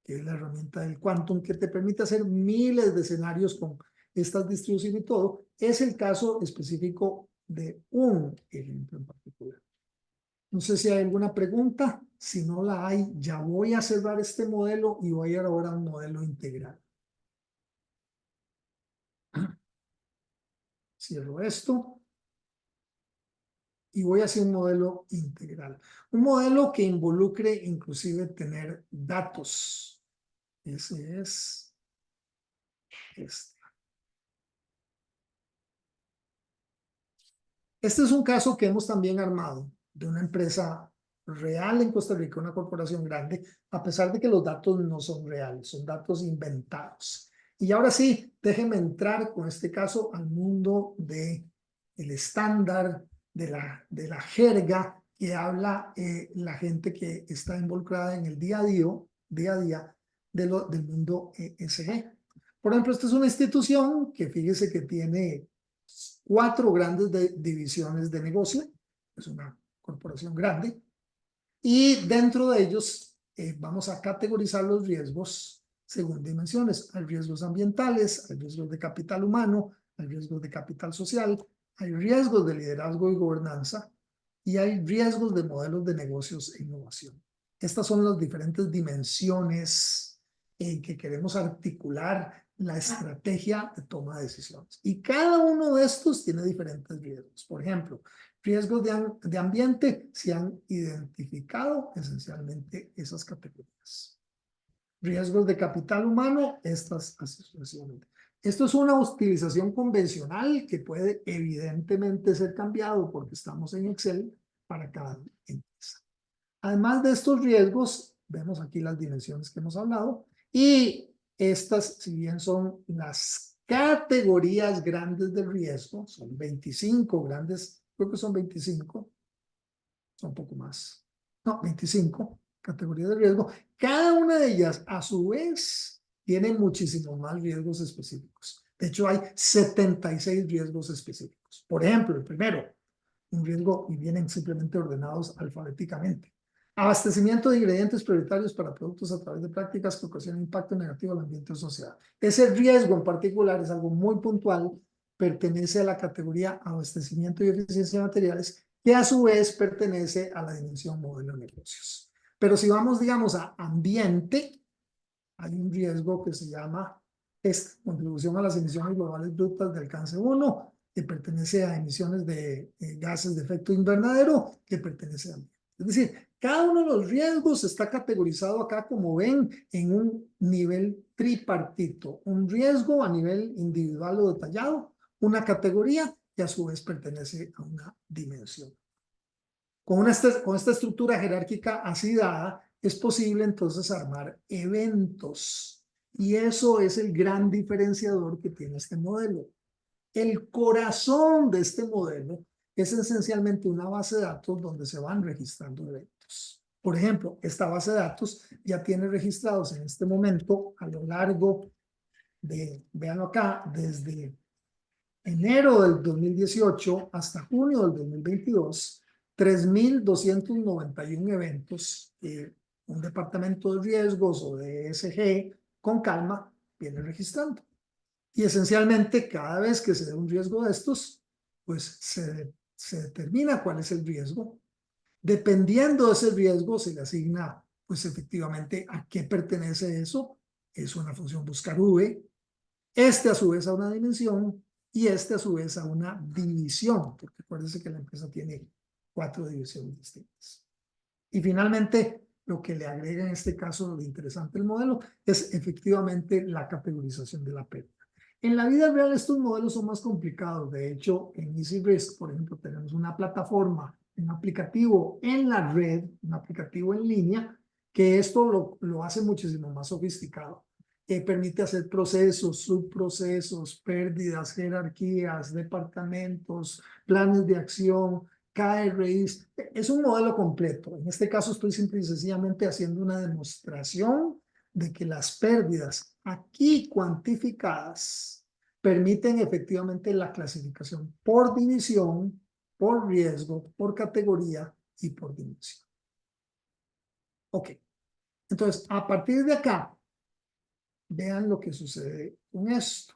que es la herramienta del Quantum, que te permite hacer miles de escenarios con estas distribuciones y todo, es el caso específico de un ejemplo en particular. No sé si hay alguna pregunta. Si no la hay, ya voy a cerrar este modelo y voy a ir ahora a un modelo integral. Cierro esto y voy hacia un modelo integral. Un modelo que involucre inclusive tener datos. Ese es este. Este es un caso que hemos también armado de una empresa real en Costa Rica, una corporación grande, a pesar de que los datos no son reales, son datos inventados. Y ahora sí, déjenme entrar con este caso al mundo del estándar, de la jerga que habla la gente que está involucrada en el día a día del mundo ESG. Por ejemplo, esta es una institución que fíjese que tiene 4 grandes divisiones de negocio, es una corporación grande, y dentro de ellos vamos a categorizar los riesgos según dimensiones. Hay riesgos ambientales, hay riesgos de capital humano, hay riesgos de capital social, hay riesgos de liderazgo y gobernanza, y hay riesgos de modelos de negocios e innovación. Estas son las diferentes dimensiones en que queremos articular la estrategia de toma de decisiones. Y cada uno de estos tiene diferentes riesgos. Por ejemplo, riesgos de ambiente, se han identificado esencialmente esas categorías. Riesgos de capital humano, estas asociaciones. Esto es una utilización convencional que puede evidentemente ser cambiado porque estamos en Excel para cada empresa. Además de estos riesgos, vemos aquí las dimensiones que hemos hablado y estas, si bien son las categorías grandes del riesgo, son 25 grandes, creo que son 25, son un poco más, no, 25 categorías de riesgo. Cada una de ellas, a su vez, tiene muchísimos más riesgos específicos. De hecho, hay 76 riesgos específicos. Por ejemplo, el primero, un riesgo, y vienen simplemente ordenados alfabéticamente. Abastecimiento de ingredientes prioritarios para productos a través de prácticas que ocasionan impacto negativo al ambiente o sociedad. Ese riesgo en particular es algo muy puntual, pertenece a la categoría abastecimiento y eficiencia de materiales, que a su vez pertenece a la dimensión modelo de negocios. Pero si vamos, digamos, a ambiente, hay un riesgo que se llama contribución a las emisiones globales brutas de alcance 1, que pertenece a emisiones de gases de efecto invernadero, que pertenece a ambiente. Es decir, cada uno de los riesgos está categorizado acá, como ven, en un nivel tripartito. Un riesgo a nivel individual o detallado, una categoría que a su vez pertenece a una dimensión. Con esta estructura jerárquica así dada, es posible entonces armar eventos. Y eso es el gran diferenciador que tiene este modelo. El corazón de este modelo es esencialmente una base de datos donde se van registrando eventos. Por ejemplo, esta base de datos ya tiene registrados en este momento a lo largo de, véanlo acá, desde enero del 2018 hasta junio del 2022, 3.291 eventos que un departamento de riesgos o de ESG con calma viene registrando. Y esencialmente cada vez que se dé un riesgo de estos, pues se determina cuál es el riesgo. Dependiendo de ese riesgo se le asigna pues efectivamente a qué pertenece eso. Es una función buscar V. Este a su vez a una dimensión y este a su vez a una división, porque acuérdense que la empresa tiene 4 divisiones distintas. Y finalmente, lo que le agrega en este caso lo interesante del modelo es efectivamente la categorización de la pérdida. En la vida real estos modelos son más complicados. De hecho, en EasyRisk, por ejemplo, tenemos una plataforma, un aplicativo en la red, un aplicativo en línea, que esto lo hace muchísimo más sofisticado. Permite hacer procesos, subprocesos, pérdidas, jerarquías, departamentos, planes de acción, KRIs. Es un modelo completo. En este caso estoy simple y sencillamente haciendo una demostración de que las pérdidas aquí cuantificadas permiten efectivamente la clasificación por división, por riesgo, por categoría y por dimensión. Ok. Entonces, a partir de acá, vean lo que sucede con esto.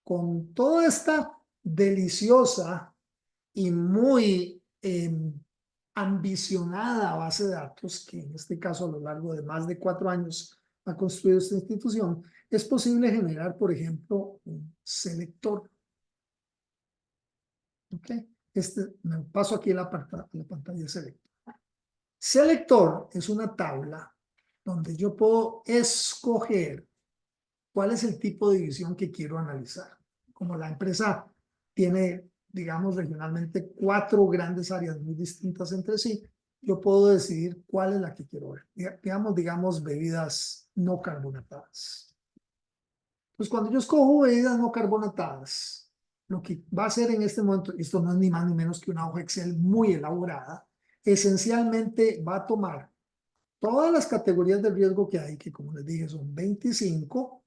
Con toda esta deliciosa y muy ambicionada base de datos, que en este caso a lo largo de más de 4 años ha construido esta institución, es posible generar, por ejemplo, un selector. ¿Ok? Me paso aquí a la pantalla de selector. Selector es una tabla donde yo puedo escoger cuál es el tipo de división que quiero analizar. Como la empresa tiene, digamos, regionalmente 4 grandes áreas muy distintas entre sí, yo puedo decidir cuál es la que quiero ver. Digamos, bebidas no carbonatadas. Pues cuando yo escojo bebidas no carbonatadas, lo que va a hacer en este momento, esto no es ni más ni menos que una hoja Excel muy elaborada, esencialmente va a tomar todas las categorías de riesgo que hay, que como les dije son 25,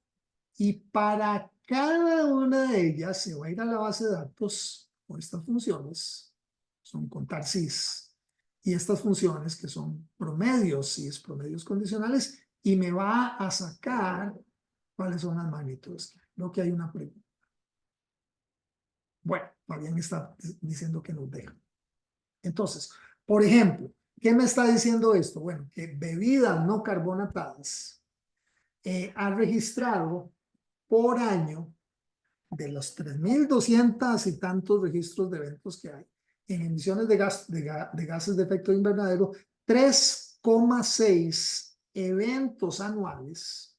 y para cada una de ellas se va a ir a la base de datos con estas funciones, son contar SIS, y estas funciones que son promedios SIS, promedios condicionales, y me va a sacar cuáles son las magnitudes. Creo que hay una pregunta. Bueno, Fabián está diciendo que nos deja. Entonces, por ejemplo, ¿qué me está diciendo esto? Bueno, que bebidas no carbonatadas ha registrado por año de los 3.200 y tantos registros de eventos que hay en emisiones de gases de efecto invernadero, 3,6 eventos anuales,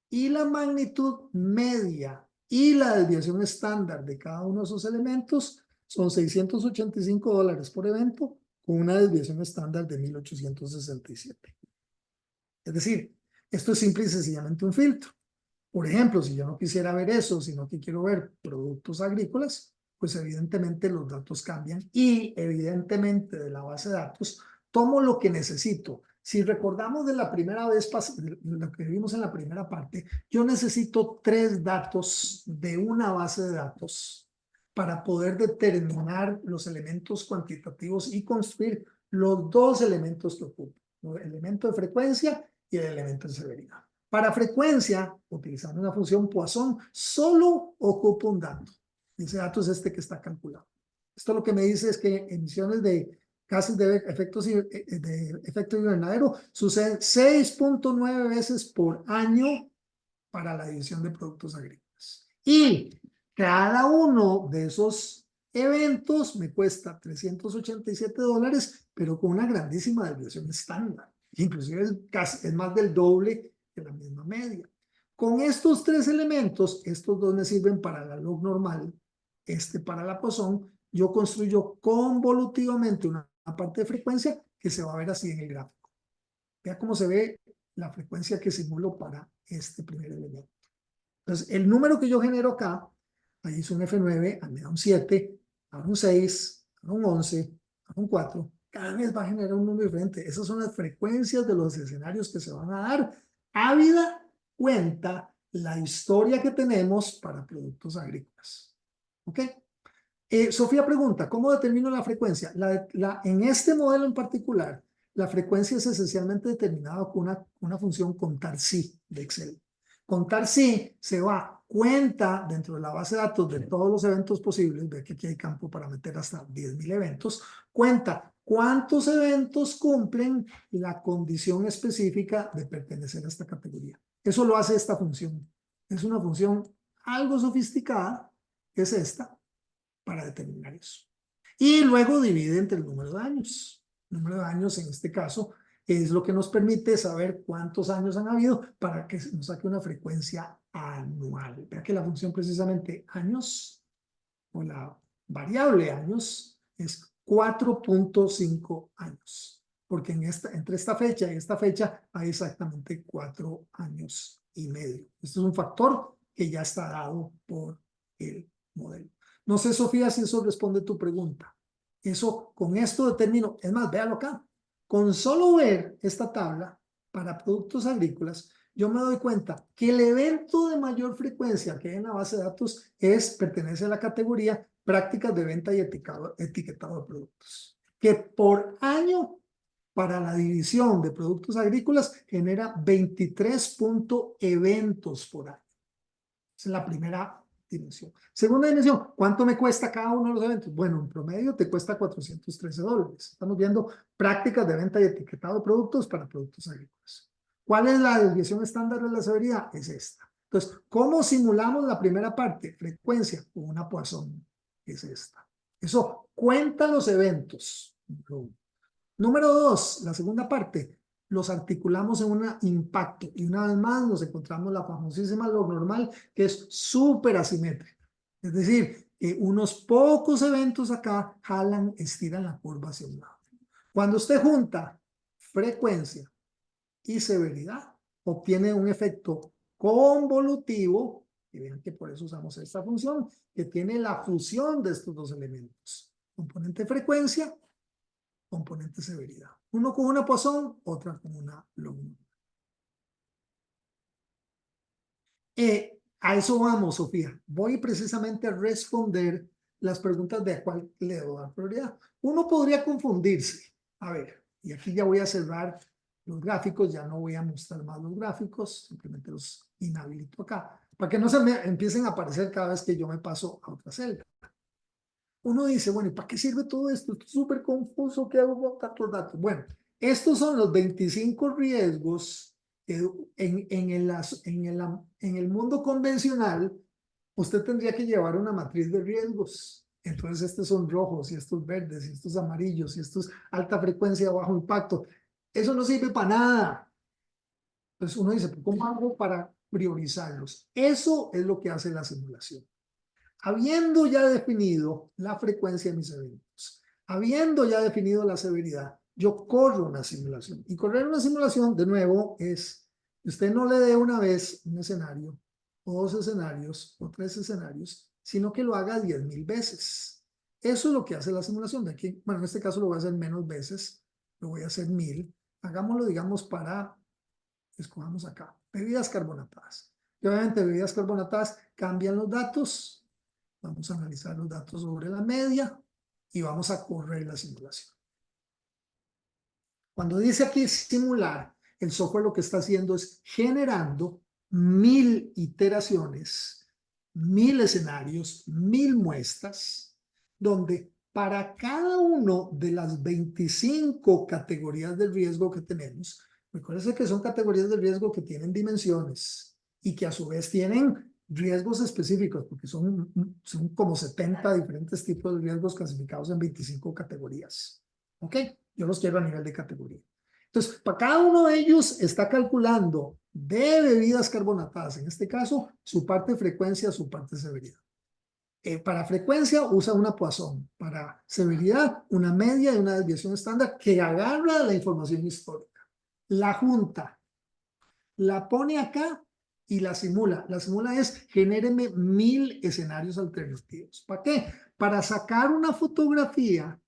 y la magnitud media y la desviación estándar de cada uno de esos elementos son $685 por evento, con una desviación estándar de 1.867. Es decir, esto es simple y sencillamente un filtro. Por ejemplo, si yo no quisiera ver eso, sino que quiero ver productos agrícolas, pues evidentemente los datos cambian y evidentemente de la base de datos tomo lo que necesito. Si recordamos de la primera vez, de lo que vimos en la primera parte, yo necesito 3 datos de una base de datos para poder determinar los elementos cuantitativos y construir los dos elementos que ocupan, el elemento de frecuencia y el elemento de severidad. Para frecuencia, utilizando una función Poisson, solo ocupa un dato. Ese dato es este que está calculado. Esto lo que me dice es que emisiones de gases de efecto invernadero suceden 6.9 veces por año para la división de productos agrícolas. Y cada uno de esos eventos me cuesta $387, pero con una grandísima desviación estándar. Inclusive es más del doble de la misma media. Con estos tres elementos, estos dos me sirven para la log normal, este para la Poisson, yo construyo convolutivamente una parte de frecuencia que se va a ver así en el gráfico. Vea cómo se ve la frecuencia que simulo para este primer elemento. Entonces, el número que yo genero acá, ahí es un F9, me da un 7, a un 6, a un 11, a un 4, cada vez va a generar un número diferente. Esas son las frecuencias de los escenarios que se van a dar. Habida cuenta la historia que tenemos para productos agrícolas. ¿Ok? Sofía pregunta, ¿cómo determino la frecuencia? En este modelo en particular, la frecuencia es esencialmente determinada con una función contar sí de Excel. Contar sí se va, cuenta dentro de la base de datos de todos los eventos posibles, ve que aquí hay campo para meter hasta 10.000 eventos, cuenta cuántos eventos cumplen la condición específica de pertenecer a esta categoría. Eso lo hace esta función. Es una función algo sofisticada, que es esta, para determinar eso. Y luego divide entre el número de años. El número de años en este caso es lo que nos permite saber cuántos años han habido para que nos saque una frecuencia anual. Vea que la función precisamente años o la variable años es 4.5 años. Porque entre esta fecha y esta fecha hay exactamente 4 años y medio. Esto es un factor que ya está dado por el modelo. No sé, Sofía, si eso responde tu pregunta. Eso, con esto determino, es más, véalo acá. Con solo ver esta tabla para productos agrícolas, yo me doy cuenta que el evento de mayor frecuencia que hay en la base de datos pertenece a la categoría prácticas de venta y etiquetado de productos. Que por año, para la división de productos agrícolas, genera 23 eventos por año. Esa es la primera dimensión. Segunda dimensión, ¿cuánto me cuesta cada uno de los eventos? Bueno, en promedio te cuesta $413. Estamos viendo prácticas de venta y etiquetado de productos para productos agrícolas. ¿Cuál es la desviación estándar de la severidad? Es esta. Entonces, ¿cómo simulamos la primera parte? Frecuencia con una Poisson, es esta. Eso cuenta los eventos. Número 2, la segunda parte, los articulamos en un impacto y una vez más nos encontramos la famosísima log normal que es súper asimétrica. Es decir, unos pocos eventos acá estiran la curva hacia un lado. Cuando usted junta frecuencia y severidad, obtiene un efecto convolutivo, y vean que por eso usamos esta función, que tiene la fusión de estos dos elementos. Componente frecuencia, componente severidad. Uno con una Poisson, otra con una log. A eso vamos, Sofía. Voy precisamente a responder las preguntas de a cuál le debo dar prioridad. Uno podría confundirse. A ver, y aquí ya voy a cerrar los gráficos, ya no voy a mostrar más los gráficos, simplemente los inhabilito acá, para que no se me empiecen a aparecer cada vez que yo me paso a otra celda. Uno dice, bueno, ¿y para qué sirve todo esto? Esto es súper confuso, ¿qué hago con tantos datos? Bueno, estos son los 25 riesgos que en el mundo convencional usted tendría que llevar una matriz de riesgos. Entonces estos son rojos y estos verdes y estos amarillos y estos alta frecuencia, bajo impacto. Eso no sirve para nada. Entonces uno dice, ¿cómo hago para priorizarlos? Eso es lo que hace la simulación. Habiendo ya definido la frecuencia de mis eventos, habiendo ya definido la severidad, yo corro una simulación. Y correr una simulación, de nuevo, es que usted no le dé una vez un escenario, o 2 escenarios, o 3 escenarios, sino que lo haga 10.000 veces. Eso es lo que hace la simulación. De aquí, bueno, en este caso lo voy a hacer menos veces, lo voy a hacer 1.000. Hagámoslo, digamos, escojamos acá, bebidas carbonatadas. Y obviamente bebidas carbonatadas cambian los datos. Vamos a analizar los datos sobre la media y vamos a correr la simulación. Cuando dice aquí simular, el software lo que está haciendo es generando 1000 iteraciones, 1000 escenarios, 1000 muestras, donde para cada uno de las 25 categorías de riesgo que tenemos, recuerden que son categorías de riesgo que tienen dimensiones y que a su vez tienen riesgos específicos, porque son como 70 diferentes tipos de riesgos clasificados en 25 categorías. ¿Ok? Yo los quiero a nivel de categoría. Entonces, para cada uno de ellos está calculando de bebidas carbonatadas, en este caso, su parte frecuencia, su parte severidad. Para frecuencia usa una Poisson, para severidad una media y una desviación estándar que agarra la información histórica, la junta, la pone acá y la simula. La simula es genéreme 1000 escenarios alternativos. ¿Para qué? Para sacar una fotografía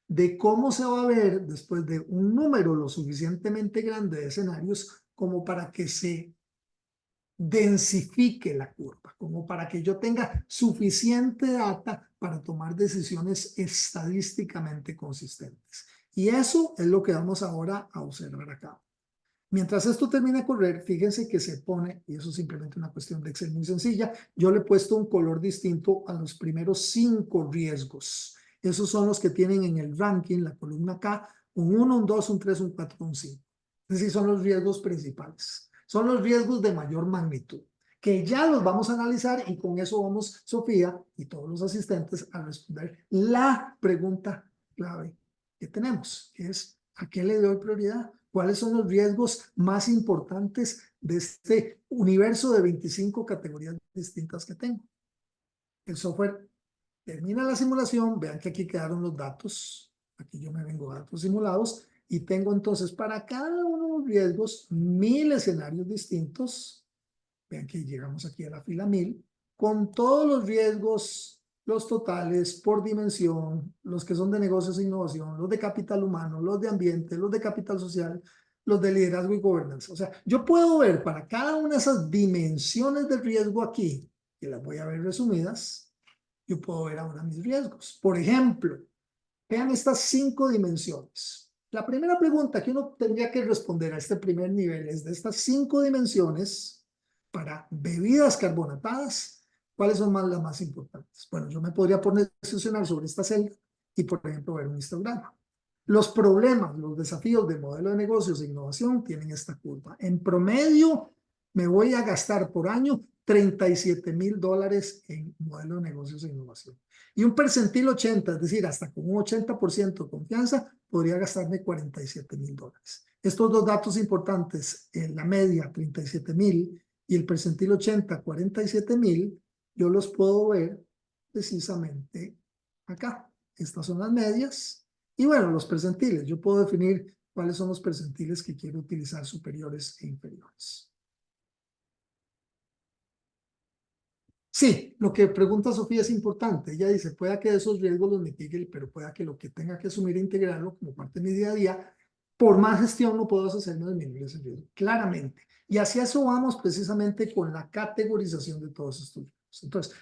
de cómo se va a ver después de un número lo suficientemente grande de escenarios como para que se densifique la curva, como para que yo tenga suficiente data para tomar decisiones estadísticamente consistentes. Y eso es lo que vamos ahora a observar acá. Mientras esto termina de correr, fíjense que se pone, y eso es simplemente una cuestión de Excel muy sencilla, yo le he puesto un color distinto a los primeros 5 riesgos. Esos son los que tienen en el ranking, la columna K, un 1, un 2, un 3, un 4, un 5. Es decir, son los riesgos principales. Son los riesgos de mayor magnitud, que ya los vamos a analizar y con eso vamos, Sofía y todos los asistentes, a responder la pregunta clave que tenemos, que es, ¿a qué le doy prioridad? ¿Cuáles son los riesgos más importantes de este universo de 25 categorías distintas que tengo? El software termina la simulación, vean que aquí quedaron los datos, aquí yo me vengo a datos simulados, y tengo entonces para cada uno de los riesgos 1000 escenarios distintos, vean que llegamos aquí a la fila 1000, con todos los riesgos, los totales por dimensión, los que son de negocios e innovación, los de capital humano, los de ambiente, los de capital social, los de liderazgo y gobernanza. O sea, yo puedo ver para cada una de esas dimensiones de riesgo aquí, que las voy a ver resumidas, yo puedo ver ahora mis riesgos. Por ejemplo, vean estas 5 dimensiones. La primera pregunta que uno tendría que responder a este primer nivel es de estas 5 dimensiones para bebidas carbonatadas, ¿cuáles son las más importantes? Bueno, yo me podría poner a seleccionar sobre esta celda y, por ejemplo, ver un histograma. Los problemas, los desafíos de modelo de negocios e innovación tienen esta curva. En promedio, me voy a gastar por año $37,000 en modelo de negocios e innovación. Y un percentil 80, es decir, hasta con un 80% de confianza, podría gastarme $47,000. Estos dos datos importantes, en la media 37,000 y el percentil 80, 47,000, yo los puedo ver precisamente acá. Estas son las medias. Y bueno, los percentiles. Yo puedo definir cuáles son los percentiles que quiero utilizar, superiores e inferiores. Sí, lo que pregunta Sofía es importante. Ella dice, pueda que esos riesgos los mitigue, pero pueda que lo que tenga que asumir e integrarlo como parte de mi día a día, por más gestión no puedo hacerme disminuir ese riesgo. Claramente. Y hacia eso vamos precisamente con la categorización de todos estos riesgos. Entonces,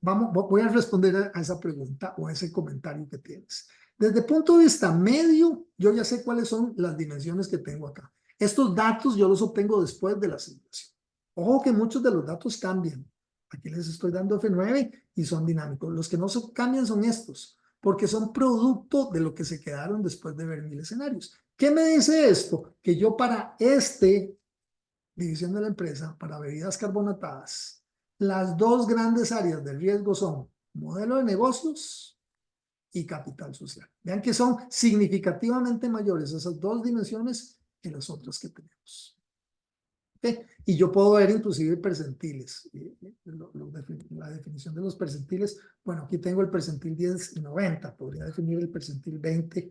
voy a responder a esa pregunta o a ese comentario que tienes. Desde el punto de vista medio, yo ya sé cuáles son las dimensiones que tengo acá. Estos datos yo los obtengo después de la simulación. Ojo que muchos de los datos cambian. Aquí les estoy dando F9 y son dinámicos. Los que no cambian son estos, porque son producto de lo que se quedaron después de ver 1000 escenarios. ¿Qué me dice esto? Que yo para división de la empresa, para bebidas carbonatadas, las dos grandes áreas de riesgo son modelo de negocios y capital social. Vean que son significativamente mayores esas dos dimensiones que las otras que tenemos. ¿Okay? Y yo puedo ver inclusive percentiles. La definición de los percentiles, bueno, aquí tengo el percentil 10 y 90, podría definir el percentil 20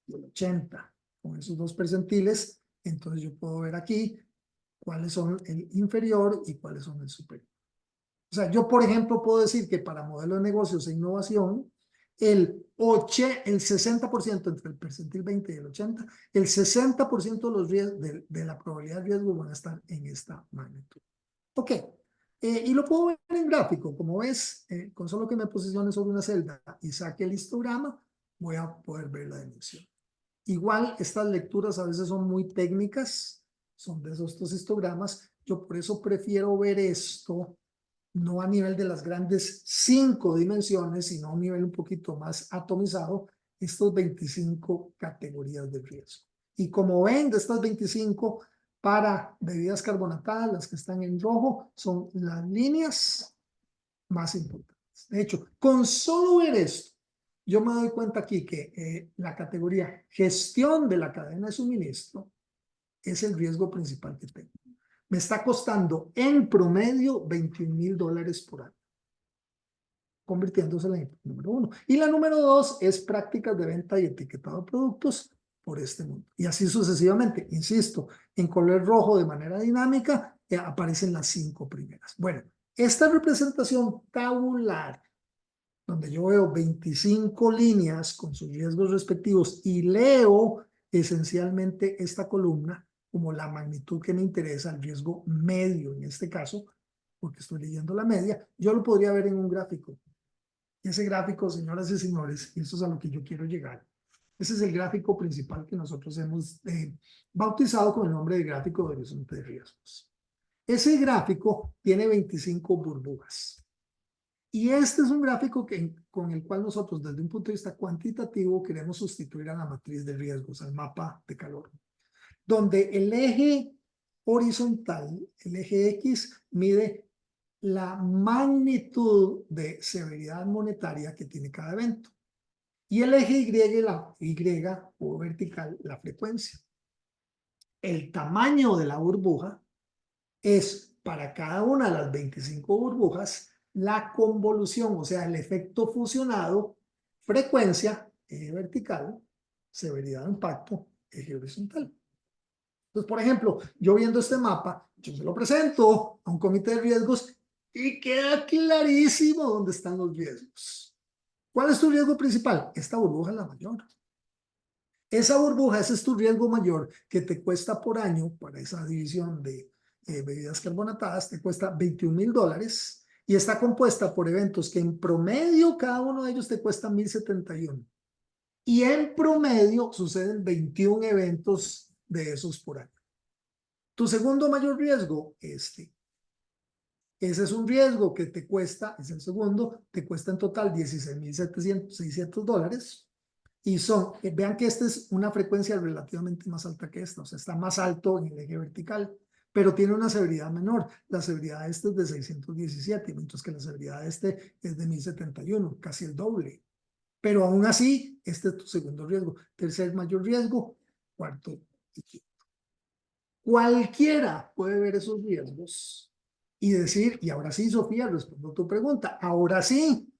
y el 80. Con esos dos percentiles, entonces yo puedo ver aquí cuáles son el inferior y cuáles son el superior. O sea, yo, por ejemplo, puedo decir que para modelo de negocios e innovación, el 60% entre el percentil 20 y el 80, el 60% de los riesgos de la probabilidad de riesgo van a estar en esta magnitud. Ok, y lo puedo ver en gráfico. Como ves, con solo que me posicione sobre una celda y saque el histograma, voy a poder ver la dimensión. Igual, estas lecturas a veces son muy técnicas, son de estos histogramas. Yo por eso prefiero ver esto, no a nivel de las grandes 5 dimensiones, sino a un nivel un poquito más atomizado, estos 25 categorías de riesgo. Y como ven, de estas 25, para bebidas carbonatadas, las que están en rojo, son las líneas más importantes. De hecho, con solo ver esto, yo me doy cuenta aquí que la categoría gestión de la cadena de suministro es el riesgo principal que tengo. Me está costando en promedio $21,000 por año, convirtiéndose en la número 1. Y la número 2 es prácticas de venta y etiquetado de productos por este mundo. Y así sucesivamente, insisto, en color rojo de manera dinámica aparecen las 5 primeras. Bueno, esta representación tabular, donde yo veo 25 líneas con sus riesgos respectivos y leo esencialmente esta columna como la magnitud que me interesa, el riesgo medio en este caso, porque estoy leyendo la media, yo lo podría ver en un gráfico. Y ese gráfico, señoras y señores, y eso es a lo que yo quiero llegar. Ese es el gráfico principal que nosotros hemos bautizado con el nombre de gráfico de horizonte de riesgos. Ese gráfico tiene 25 burbujas. Y este es un gráfico con el cual nosotros, desde un punto de vista cuantitativo, queremos sustituir a la matriz de riesgos, al mapa de calor, donde el eje horizontal, el eje X, mide la magnitud de severidad monetaria que tiene cada evento. Y el eje Y o vertical, la frecuencia. El tamaño de la burbuja es para cada una de las 25 burbujas la convolución, o sea, el efecto fusionado, frecuencia, eje vertical, severidad de impacto, eje horizontal. Entonces, por ejemplo, yo viendo este mapa, yo se lo presento a un comité de riesgos y queda clarísimo dónde están los riesgos. ¿Cuál es tu riesgo principal? Esta burbuja es la mayor. Esa burbuja, ese es tu riesgo mayor que te cuesta por año para esa división de bebidas carbonatadas, te cuesta $21,000 y está compuesta por eventos que en promedio cada uno de ellos te cuesta 1,071. Y en promedio suceden 21 eventos de esos por año. Tu segundo mayor riesgo, este. Ese es un riesgo que te cuesta, es el segundo, te cuesta en total $16,600. Y vean que esta es una frecuencia relativamente más alta que esta, o sea, está más alto en el eje vertical, pero tiene una severidad menor. La severidad de este es de 617, mientras que la severidad de este es de 1,071, casi el doble. Pero aún así, este es tu segundo riesgo. Tercer mayor riesgo, cuarto y quinto. Cualquiera puede ver esos riesgos y decir, y ahora sí, Sofía, respondo a tu pregunta, ahora sí.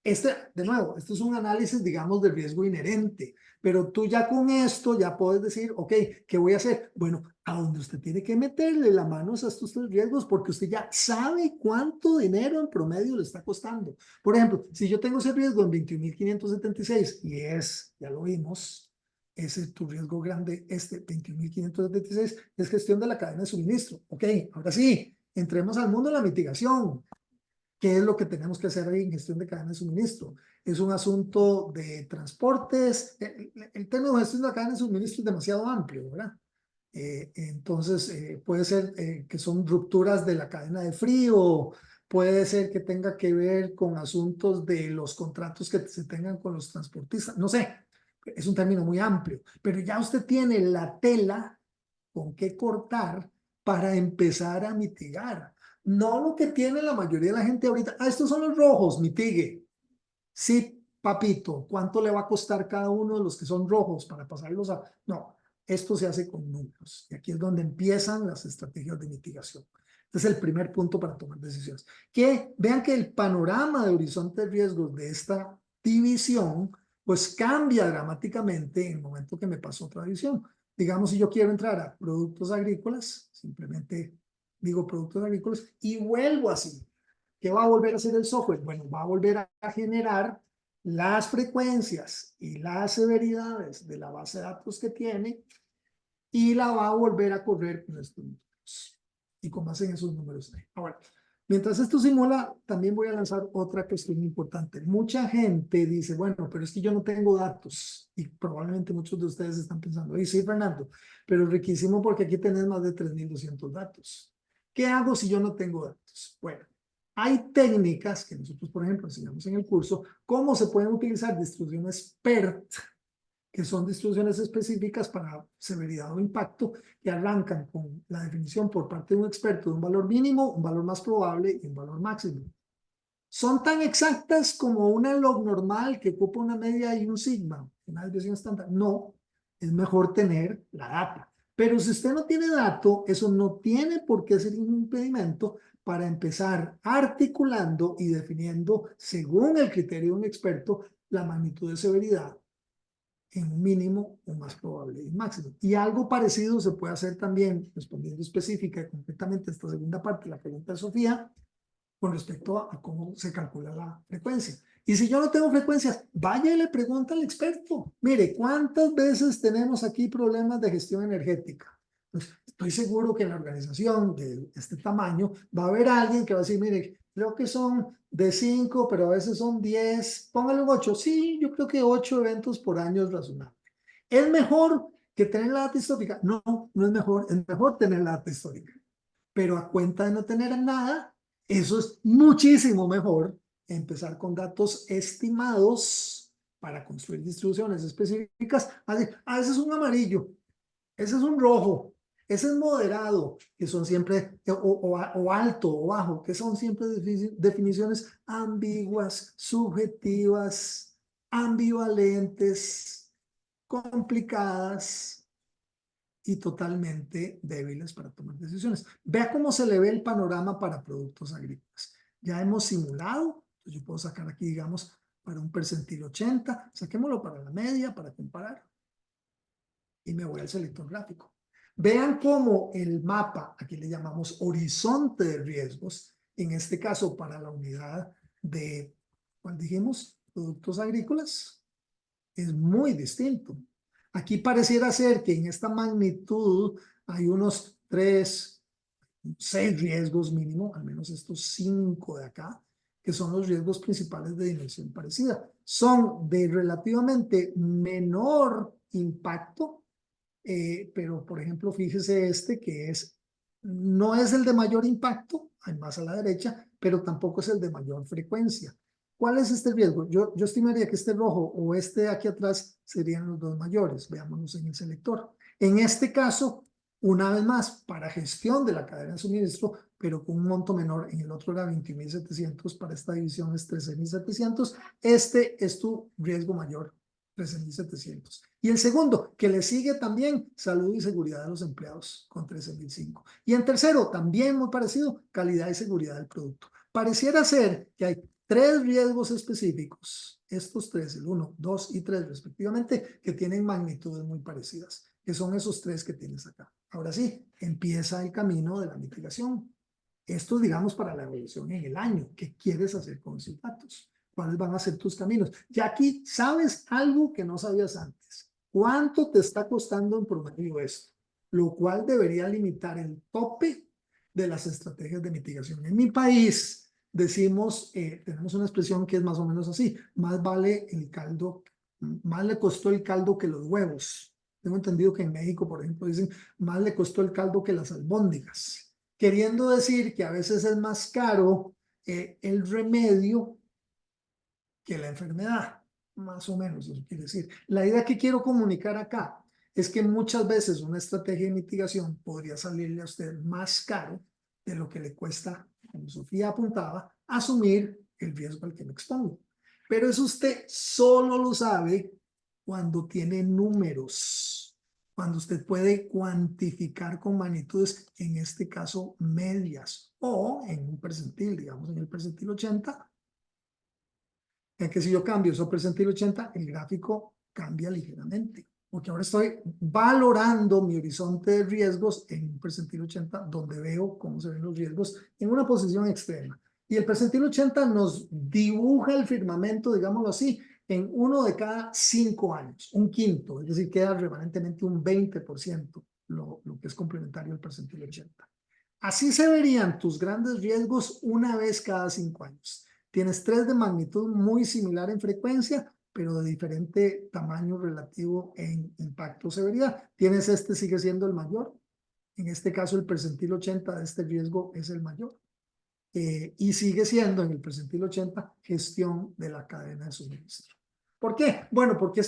De nuevo, esto es un análisis, digamos, de riesgo inherente, pero tú ya con esto ya puedes decir, ok, ¿qué voy a hacer? Bueno, a donde usted tiene que meterle la mano a estos 3 riesgos porque usted ya sabe cuánto dinero en promedio le está costando. Por ejemplo, si yo tengo ese riesgo en 21,576 y ya lo vimos, ese es tu riesgo grande, 21,576 es gestión de la cadena de suministro. Ok, ahora sí, entremos al mundo de la mitigación. ¿Qué es lo que tenemos que hacer ahí en gestión de cadena de suministro? Es un asunto de transportes. El término de gestión de la cadena de suministro es demasiado amplio, ¿verdad? Entonces, puede ser que son rupturas de la cadena de frío, puede ser que tenga que ver con asuntos de los contratos que se tengan con los transportistas, no sé, es un término muy amplio, pero ya usted tiene la tela con qué cortar para empezar a mitigar. No lo que tiene la mayoría de la gente ahorita. Estos son los rojos, mitigue. Sí, papito, ¿cuánto le va a costar cada uno de los que son rojos para pasarlos a...? No, esto se hace con números. Y aquí es donde empiezan las estrategias de mitigación. Este es el primer punto para tomar decisiones. Que vean que el panorama de horizonte de riesgos de esta división, pues cambia dramáticamente en el momento que me paso a otra división. Digamos, si yo quiero entrar a productos agrícolas, simplemente digo productos agrícolas y vuelvo así. ¿Qué va a volver a hacer el software? Bueno, va a volver a generar las frecuencias y las severidades de la base de datos que tiene y la va a volver a correr con estos números. ¿Y cómo hacen esos números? Ahora, Mientras esto simula, también voy a lanzar otra cuestión importante. Mucha gente dice, bueno, pero es que yo no tengo datos. Y probablemente muchos de ustedes están pensando, y sí, Fernando, pero riquísimo porque aquí tenés más de 3.200 datos. ¿Qué hago si yo no tengo datos? Bueno, hay técnicas que nosotros, por ejemplo, enseñamos en el curso, cómo se pueden utilizar distribuciones PERT, que son distribuciones específicas para severidad o impacto, que arrancan con la definición por parte de un experto de un valor mínimo, un valor más probable y un valor máximo. ¿Son tan exactas como una log normal que ocupa una media y un sigma, una desviación estándar? No, es mejor tener la data. Pero si usted no tiene dato, eso no tiene por qué ser un impedimento para empezar articulando y definiendo, según el criterio de un experto, la magnitud de severidad en un mínimo, un más probable y un máximo. Y algo parecido se puede hacer también, respondiendo específica y concretamente a esta segunda parte de la pregunta de Sofía, con respecto a cómo se calcula la frecuencia. Y si yo no tengo frecuencias, vaya y le pregunta al experto. Mire, ¿cuántas veces tenemos aquí problemas de gestión energética? Pues estoy seguro que en la organización de este tamaño va a haber alguien que va a decir, mire, creo que son de 5, pero a veces son 10. Póngale un 8. Sí, yo creo que 8 eventos por año es razonable. ¿Es mejor que tener la data histórica? No, no es mejor. Es mejor tener la data histórica. Pero a cuenta de no tener nada, eso es muchísimo mejor empezar con datos estimados para construir distribuciones específicas. Ese es un amarillo, ese es un rojo, ese es moderado, que son siempre, o alto o bajo, que son siempre definiciones ambiguas, subjetivas, ambivalentes, complicadas y totalmente débiles para tomar decisiones. Vea cómo se le ve el panorama para productos agrícolas. Ya hemos simulado, yo puedo sacar aquí, digamos, para un percentil 80, saquémoslo para la media, para comparar, y me voy al selector gráfico. Vean cómo el mapa, aquí le llamamos horizonte de riesgos, en este caso para la unidad de, ¿cuál dijimos? Productos agrícolas, es muy distinto. Aquí pareciera ser que en esta magnitud hay unos 3, 6 riesgos mínimo, al menos estos 5 de acá, que son los riesgos principales de dimensión parecida. Son de relativamente menor impacto, pero por ejemplo, fíjese este que no es el de mayor impacto, hay más a la derecha, pero tampoco es el de mayor frecuencia. ¿Cuál es este riesgo? Yo estimaría que este rojo o este de aquí atrás serían los dos mayores. Veámonos en el selector. En este caso, una vez más, para gestión de la cadena de suministro, pero con un monto menor. En el otro era 20.700, para esta división es 13.700. Este es tu riesgo mayor, 13.700. Y el segundo, que le sigue también, salud y seguridad de los empleados, con 13.005. Y en tercero, también muy parecido, calidad y seguridad del producto. Pareciera ser que hay 3 riesgos específicos, estos 3, el 1, 2 y 3 respectivamente, que tienen magnitudes muy parecidas, que son esos 3 que tienes acá. Ahora sí, empieza el camino de la mitigación. Esto, digamos, para la evaluación en el año. ¿Qué quieres hacer con esos datos? ¿Cuáles van a ser tus caminos? Ya aquí sabes algo que no sabías antes. ¿Cuánto te está costando en promedio esto? Lo cual debería limitar el tope de las estrategias de mitigación. En mi país decimos, tenemos una expresión que es más o menos así, más vale el caldo, más le costó el caldo que los huevos. Tengo entendido que en México, por ejemplo, dicen, más le costó el caldo que las albóndigas, queriendo decir que a veces es más caro el remedio que la enfermedad, más o menos, eso quiere decir. La idea que quiero comunicar acá es que muchas veces una estrategia de mitigación podría salirle a usted más caro de lo que le cuesta, como Sofía apuntaba, asumir el riesgo al que me expongo. Pero eso usted solo lo sabe cuando tiene números, cuando usted puede cuantificar con magnitudes, en este caso medias, o en un percentil, digamos en el percentil 80, en que si yo cambio eso percentil 80, el gráfico cambia ligeramente, porque ahora estoy valorando mi horizonte de riesgos en un percentil 80, donde veo cómo se ven los riesgos en una posición extrema. Y el percentil 80 nos dibuja el firmamento, digámoslo así, en 1 de cada 5 años, un quinto, es decir, queda remanentemente un 20%, lo que es complementario al percentil 80. Así se verían tus grandes riesgos una vez cada 5 años. Tienes 3 de magnitud muy similar en frecuencia, pero de diferente tamaño relativo en impacto o severidad. Tienes este, sigue siendo el mayor. En este caso, el percentil 80 de este riesgo es el mayor. Y sigue siendo en el percentil 80 gestión de la cadena de suministro. ¿Por qué? Bueno, porque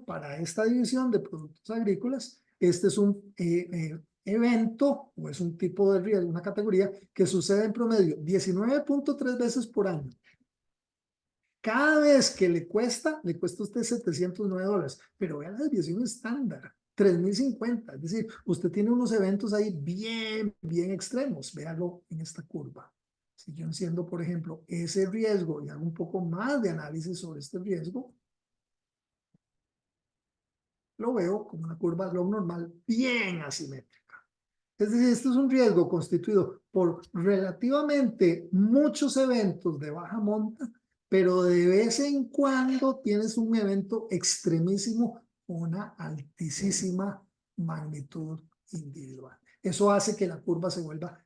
para esta división de productos agrícolas, este es un evento o es un tipo de riesgo, una categoría que sucede en promedio 19.3 veces por año. Cada vez que le cuesta a usted $709, pero vea la desviación estándar, 3.050, es decir, usted tiene unos eventos ahí bien extremos, véalo en esta curva. Si yo enciendo, por ejemplo, ese riesgo y hago un poco más de análisis sobre este riesgo, lo veo como una curva log normal bien asimétrica. Es decir, esto es un riesgo constituido por relativamente muchos eventos de baja monta, pero de vez en cuando tienes un evento extremísimo con una altísima magnitud individual. Eso hace que la curva se vuelva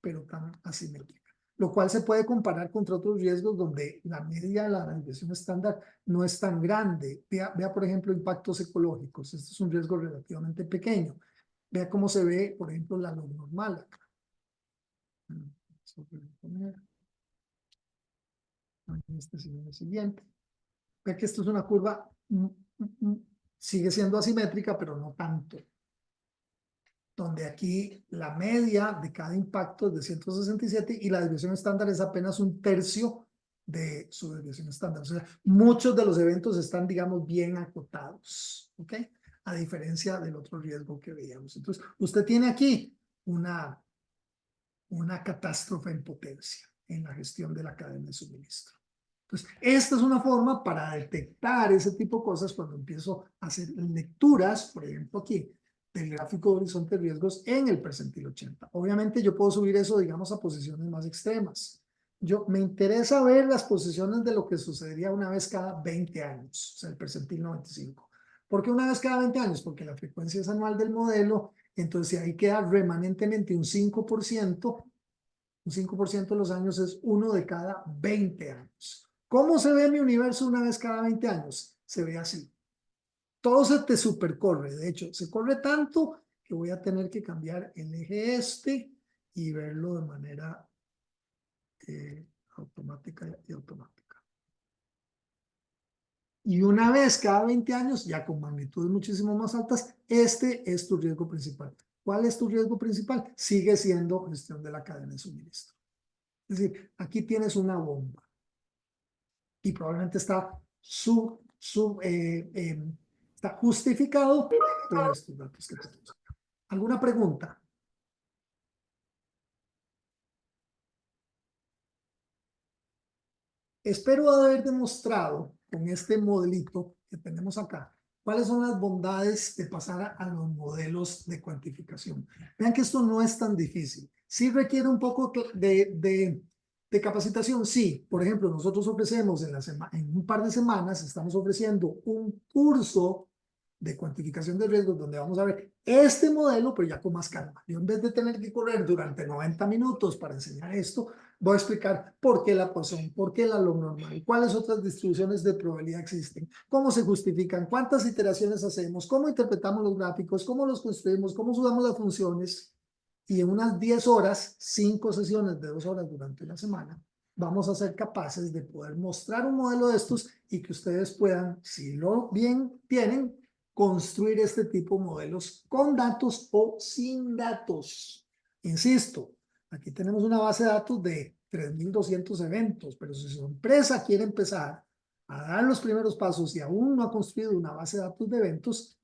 pero tan asimétrica, lo cual se puede comparar contra otros riesgos donde la media de la desviación estándar no es tan grande. Vea, por ejemplo, impactos ecológicos. Este es un riesgo relativamente pequeño. Vea cómo se ve, por ejemplo, la log normal acá. Este sigue el siguiente. Vea que esto es una curva, sigue siendo asimétrica, pero no tanto. Donde aquí la media de cada impacto es de 167 y la desviación estándar es apenas un tercio de su desviación estándar. O sea, muchos de los eventos están, digamos, bien acotados, ¿ok? A diferencia del otro riesgo que veíamos. Entonces, usted tiene aquí una catástrofe en potencia en la gestión de la cadena de suministro. Entonces, esta es una forma para detectar ese tipo de cosas cuando empiezo a hacer lecturas, por ejemplo, aquí, del gráfico de horizonte de riesgos en el percentil 80. Obviamente yo puedo subir eso, digamos, a posiciones más extremas. Me interesa ver las posiciones de lo que sucedería una vez cada 20 años, o sea, el percentil 95. ¿Por qué una vez cada 20 años? Porque la frecuencia es anual del modelo, entonces si ahí queda remanentemente un 5%, un 5% de los años es uno de cada 20 años. ¿Cómo se ve mi universo una vez cada 20 años? Se ve así. Todo se te supercorre. De hecho, se corre tanto que voy a tener que cambiar el eje este y verlo de manera automática y automática. Y una vez cada 20 años, ya con magnitudes muchísimo más altas, este es tu riesgo principal. ¿Cuál es tu riesgo principal? Sigue siendo gestión de la cadena de suministro. Es decir, aquí tienes una bomba y probablemente está está justificado por estos datos que tenemos. ¿Alguna pregunta? Espero haber demostrado con este modelito que tenemos acá cuáles son las bondades de pasar a los modelos de cuantificación. Vean que esto no es tan difícil. Sí requiere un poco de capacitación, sí. Por ejemplo, nosotros ofrecemos en un par de semanas, estamos ofreciendo un curso de cuantificación de riesgos donde vamos a ver este modelo, pero ya con más calma. Yo en vez de tener que correr durante 90 minutos para enseñar esto, voy a explicar por qué la Poisson, por qué la log normal, cuáles otras distribuciones de probabilidad existen, cómo se justifican, cuántas iteraciones hacemos, cómo interpretamos los gráficos, cómo los construimos, cómo usamos las funciones. Y en unas 10 horas, 5 sesiones de 2 horas durante una semana, vamos a ser capaces de poder mostrar un modelo de estos y que ustedes puedan, si lo bien tienen, construir este tipo de modelos con datos o sin datos. Insisto, aquí tenemos una base de datos de 3.200 eventos, pero si su empresa quiere empezar a dar los primeros pasos y aún no ha construido una base de datos de eventos,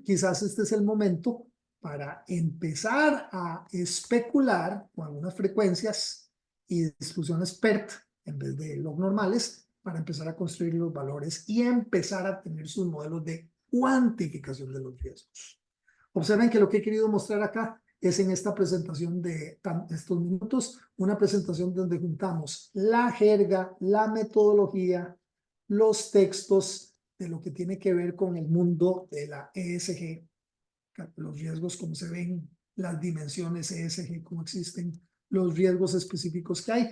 quizás este es el momento para empezar a especular con algunas frecuencias y distribuciones PERT en vez de log normales para empezar a construir los valores y empezar a tener sus modelos de cuantificación de los riesgos. Observen que lo que he querido mostrar acá es en esta presentación de estos minutos, una presentación donde juntamos la jerga, la metodología, los textos de lo que tiene que ver con el mundo de la ESG, los riesgos como se ven las dimensiones ESG, cómo existen, los riesgos específicos que hay.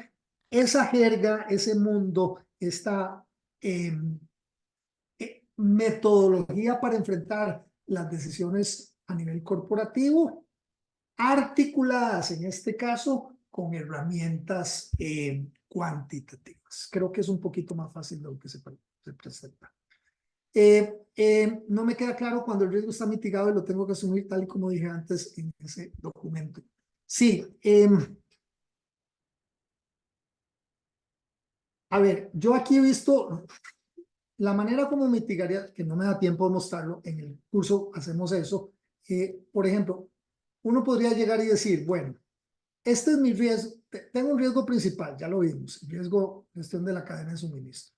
Esa jerga, ese mundo, esta metodología para enfrentar las decisiones a nivel corporativo, articuladas en este caso con herramientas cuantitativas. Creo que es un poquito más fácil de lo que se presenta. No me queda claro cuando el riesgo está mitigado y lo tengo que asumir tal y como dije antes en ese documento. Sí, a ver, yo aquí he visto la manera como mitigaría, que no me da tiempo de mostrarlo, en el curso hacemos eso. Por ejemplo, uno podría llegar y decir, bueno, este es mi riesgo, tengo un riesgo principal, ya lo vimos, el riesgo gestión de la cadena de suministro.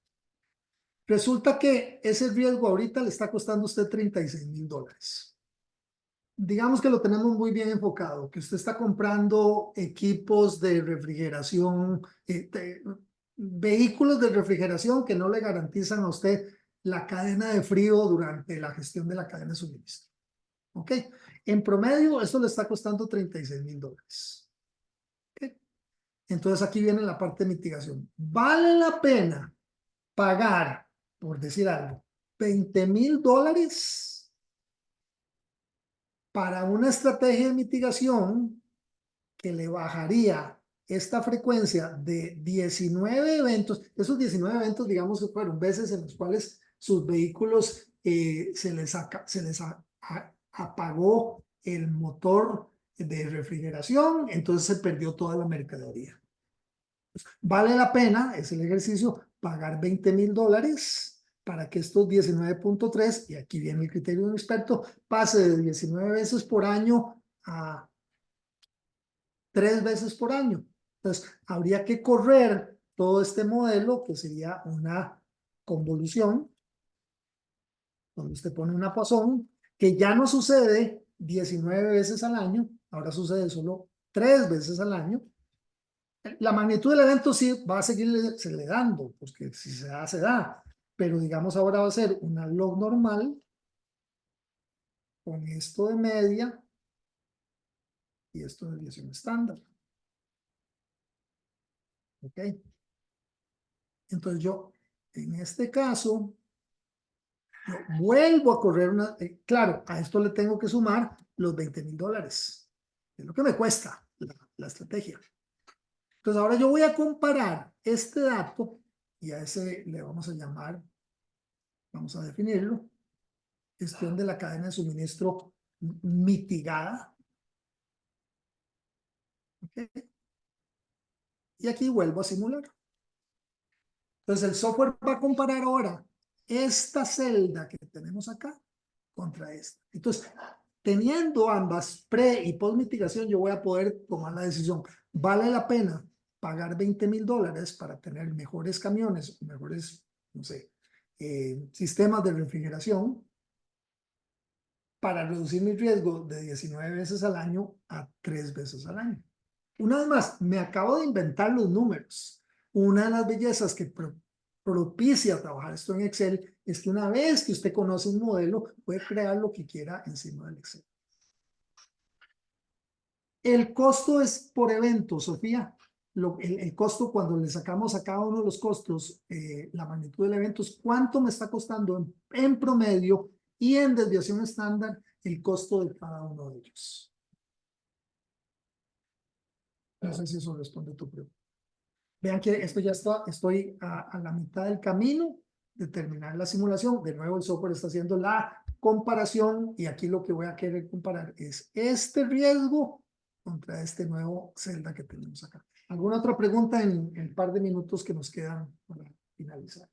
Resulta que ese riesgo ahorita le está costando a usted $36,000. Digamos que lo tenemos muy bien enfocado, que usted está comprando equipos de refrigeración, vehículos de refrigeración que no le garantizan a usted la cadena de frío durante la gestión de la cadena de suministro. ¿Ok? En promedio, esto le está costando $36,000. ¿Ok? Entonces aquí viene la parte de mitigación. ¿Vale la pena pagar, por decir algo, $20,000 para una estrategia de mitigación que le bajaría esta frecuencia de 19 eventos? Esos 19 eventos, digamos, fueron veces en los cuales sus vehículos se les apagó el motor de refrigeración, entonces se perdió toda la mercadería. Vale la pena, es el ejercicio, pagar $20,000 para que estos 19.3, y aquí viene el criterio de un experto, pase de 19 veces por año a 3 veces por año. Entonces, habría que correr todo este modelo, que sería una convolución, donde usted pone una Poisson, que ya no sucede 19 veces al año, ahora sucede solo 3 veces al año. La magnitud del evento sí va a seguir se le dando, porque si se da, se da. Pero digamos ahora va a ser una log normal con esto de media y esto de desviación estándar. ¿Ok? Entonces yo, en este caso, yo vuelvo a correr una... claro, a esto le tengo que sumar los $20,000. Es lo que me cuesta la estrategia. Entonces ahora yo voy a comparar este dato y a ese le vamos a llamar, vamos a definirlo, gestión de la cadena de suministro mitigada. ¿Okay? Y aquí vuelvo a simular. Entonces el software va a comparar ahora esta celda que tenemos acá contra esta. Entonces, teniendo ambas pre y post mitigación, yo voy a poder tomar la decisión. ¿Vale la pena pagar $20,000 para tener mejores camiones, mejores, no sé, sistemas de refrigeración, para reducir mi riesgo de 19 veces al año a 3 veces al año? Una vez más, me acabo de inventar los números. Una de las bellezas que propicia trabajar esto en Excel es que una vez que usted conoce un modelo, puede crear lo que quiera encima del Excel. El costo es por evento, Sofía. El costo, cuando le sacamos a cada uno de los costos la magnitud del evento, es cuánto me está costando en promedio y en desviación estándar el costo de cada uno de ellos. No sé si eso responde a tu pregunta. Vean que esto ya está, estoy a la mitad del camino de terminar la simulación. De nuevo el software está haciendo la comparación y aquí lo que voy a querer comparar es este riesgo contra este nuevo celda que tenemos acá. ¿Alguna otra pregunta en el par de minutos que nos quedan para finalizar?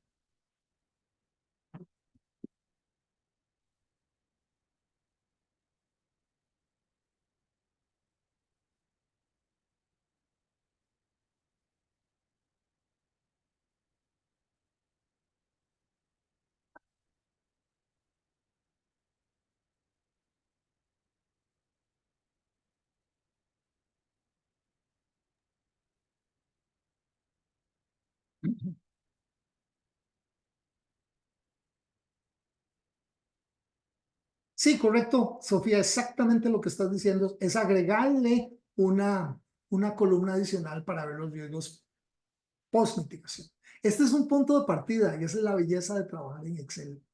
Sí, correcto, Sofía, exactamente lo que estás diciendo es agregarle una columna adicional para ver los riesgos post-mitigación. Este es un punto de partida y esa es la belleza de trabajar en Excel,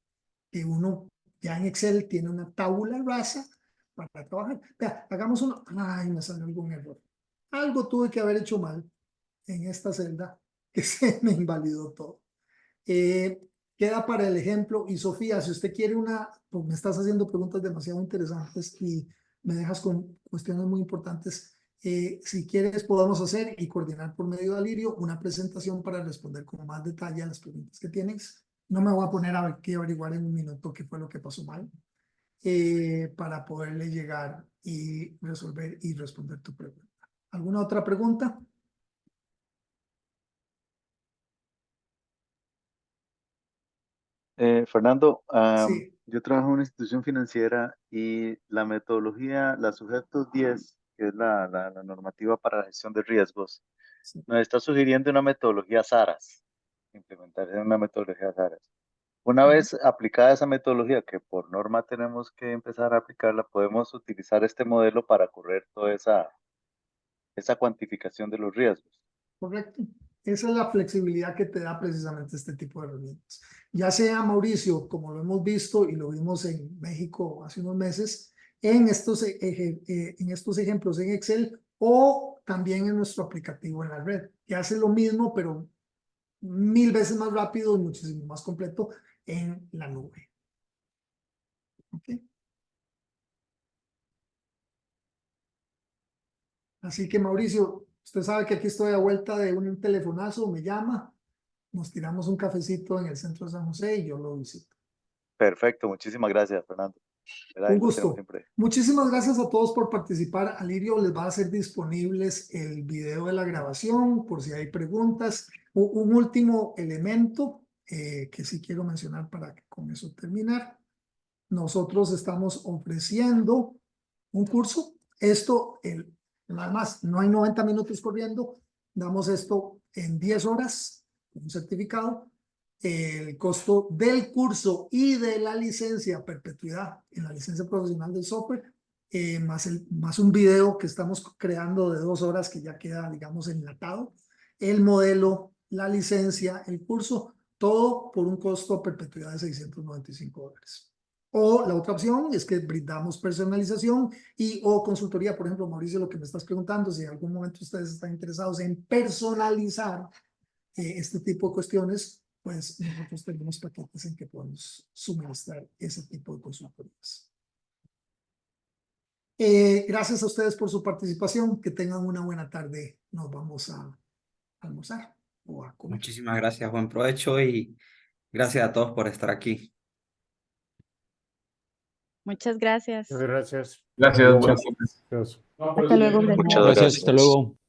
que uno ya en Excel tiene una tabula rasa para trabajar. Vea, hagamos uno. Ay, me salió algún error. Algo tuve que haber hecho mal en esta celda que se me invalidó todo. Queda para el ejemplo. Y Sofía, si usted quiere pues me estás haciendo preguntas demasiado interesantes y me dejas con cuestiones muy importantes. Si quieres, podemos hacer y coordinar por medio de Alirio una presentación para responder con más detalle a las preguntas que tienes. No me voy a poner a ver qué averiguar en un minuto qué fue lo que pasó mal, para poderle llegar y resolver y responder tu pregunta. ¿Alguna otra pregunta?
Fernando,
Sí.
yo trabajo en una institución financiera y la metodología, la sujetos 10, que es la normativa para la gestión de riesgos,
Sí.
nos está sugiriendo una metodología SARAS, implementar una metodología SARAS. Una vez aplicada esa metodología, que por norma tenemos que empezar a aplicarla, podemos utilizar este modelo para correr toda esa cuantificación de los riesgos.
Correcto. Esa es la flexibilidad que te da precisamente este tipo de herramientas. Ya sea, Mauricio, como lo hemos visto y lo vimos en México hace unos meses, en estos ejemplos en Excel o también en nuestro aplicativo en la red, que hace lo mismo, pero 1000 veces más rápido y muchísimo más completo en la nube. ¿Okay? Así que, Mauricio, usted sabe que aquí estoy a vuelta de un telefonazo, me llama, nos tiramos un cafecito en el centro de San José y yo lo visito.
Perfecto, muchísimas gracias, Fernando. ¿Verdad?
Un
Y lo tengo
gusto.
siempre.
Muchísimas gracias a todos por participar. Alirio les va a hacer disponibles el video de la grabación por si hay preguntas. Un último elemento que sí quiero mencionar para que con eso terminar. Nosotros estamos ofreciendo un curso. Nada más, no hay 90 minutos corriendo. Damos esto en 10 horas, un certificado. El costo del curso y de la licencia a perpetuidad en la licencia profesional del software, más un video que estamos creando de 2 horas que ya queda, digamos, enlatado. El modelo, la licencia, el curso, todo por un costo a perpetuidad de $695. O la otra opción es que brindamos personalización o consultoría. Por ejemplo, Mauricio, lo que me estás preguntando, si en algún momento ustedes están interesados en personalizar este tipo de cuestiones, pues nosotros tenemos paquetes en que podemos suministrar ese tipo de consultorías. Gracias a ustedes por su participación. Que tengan una buena tarde. Nos vamos a almorzar o a comer.
Muchísimas gracias, buen provecho y gracias a todos por estar aquí.
Muchas gracias.
Gracias.
Gracias.
Adiós.
Hasta luego.
Muchas
Gracias.
Gracias, hasta luego.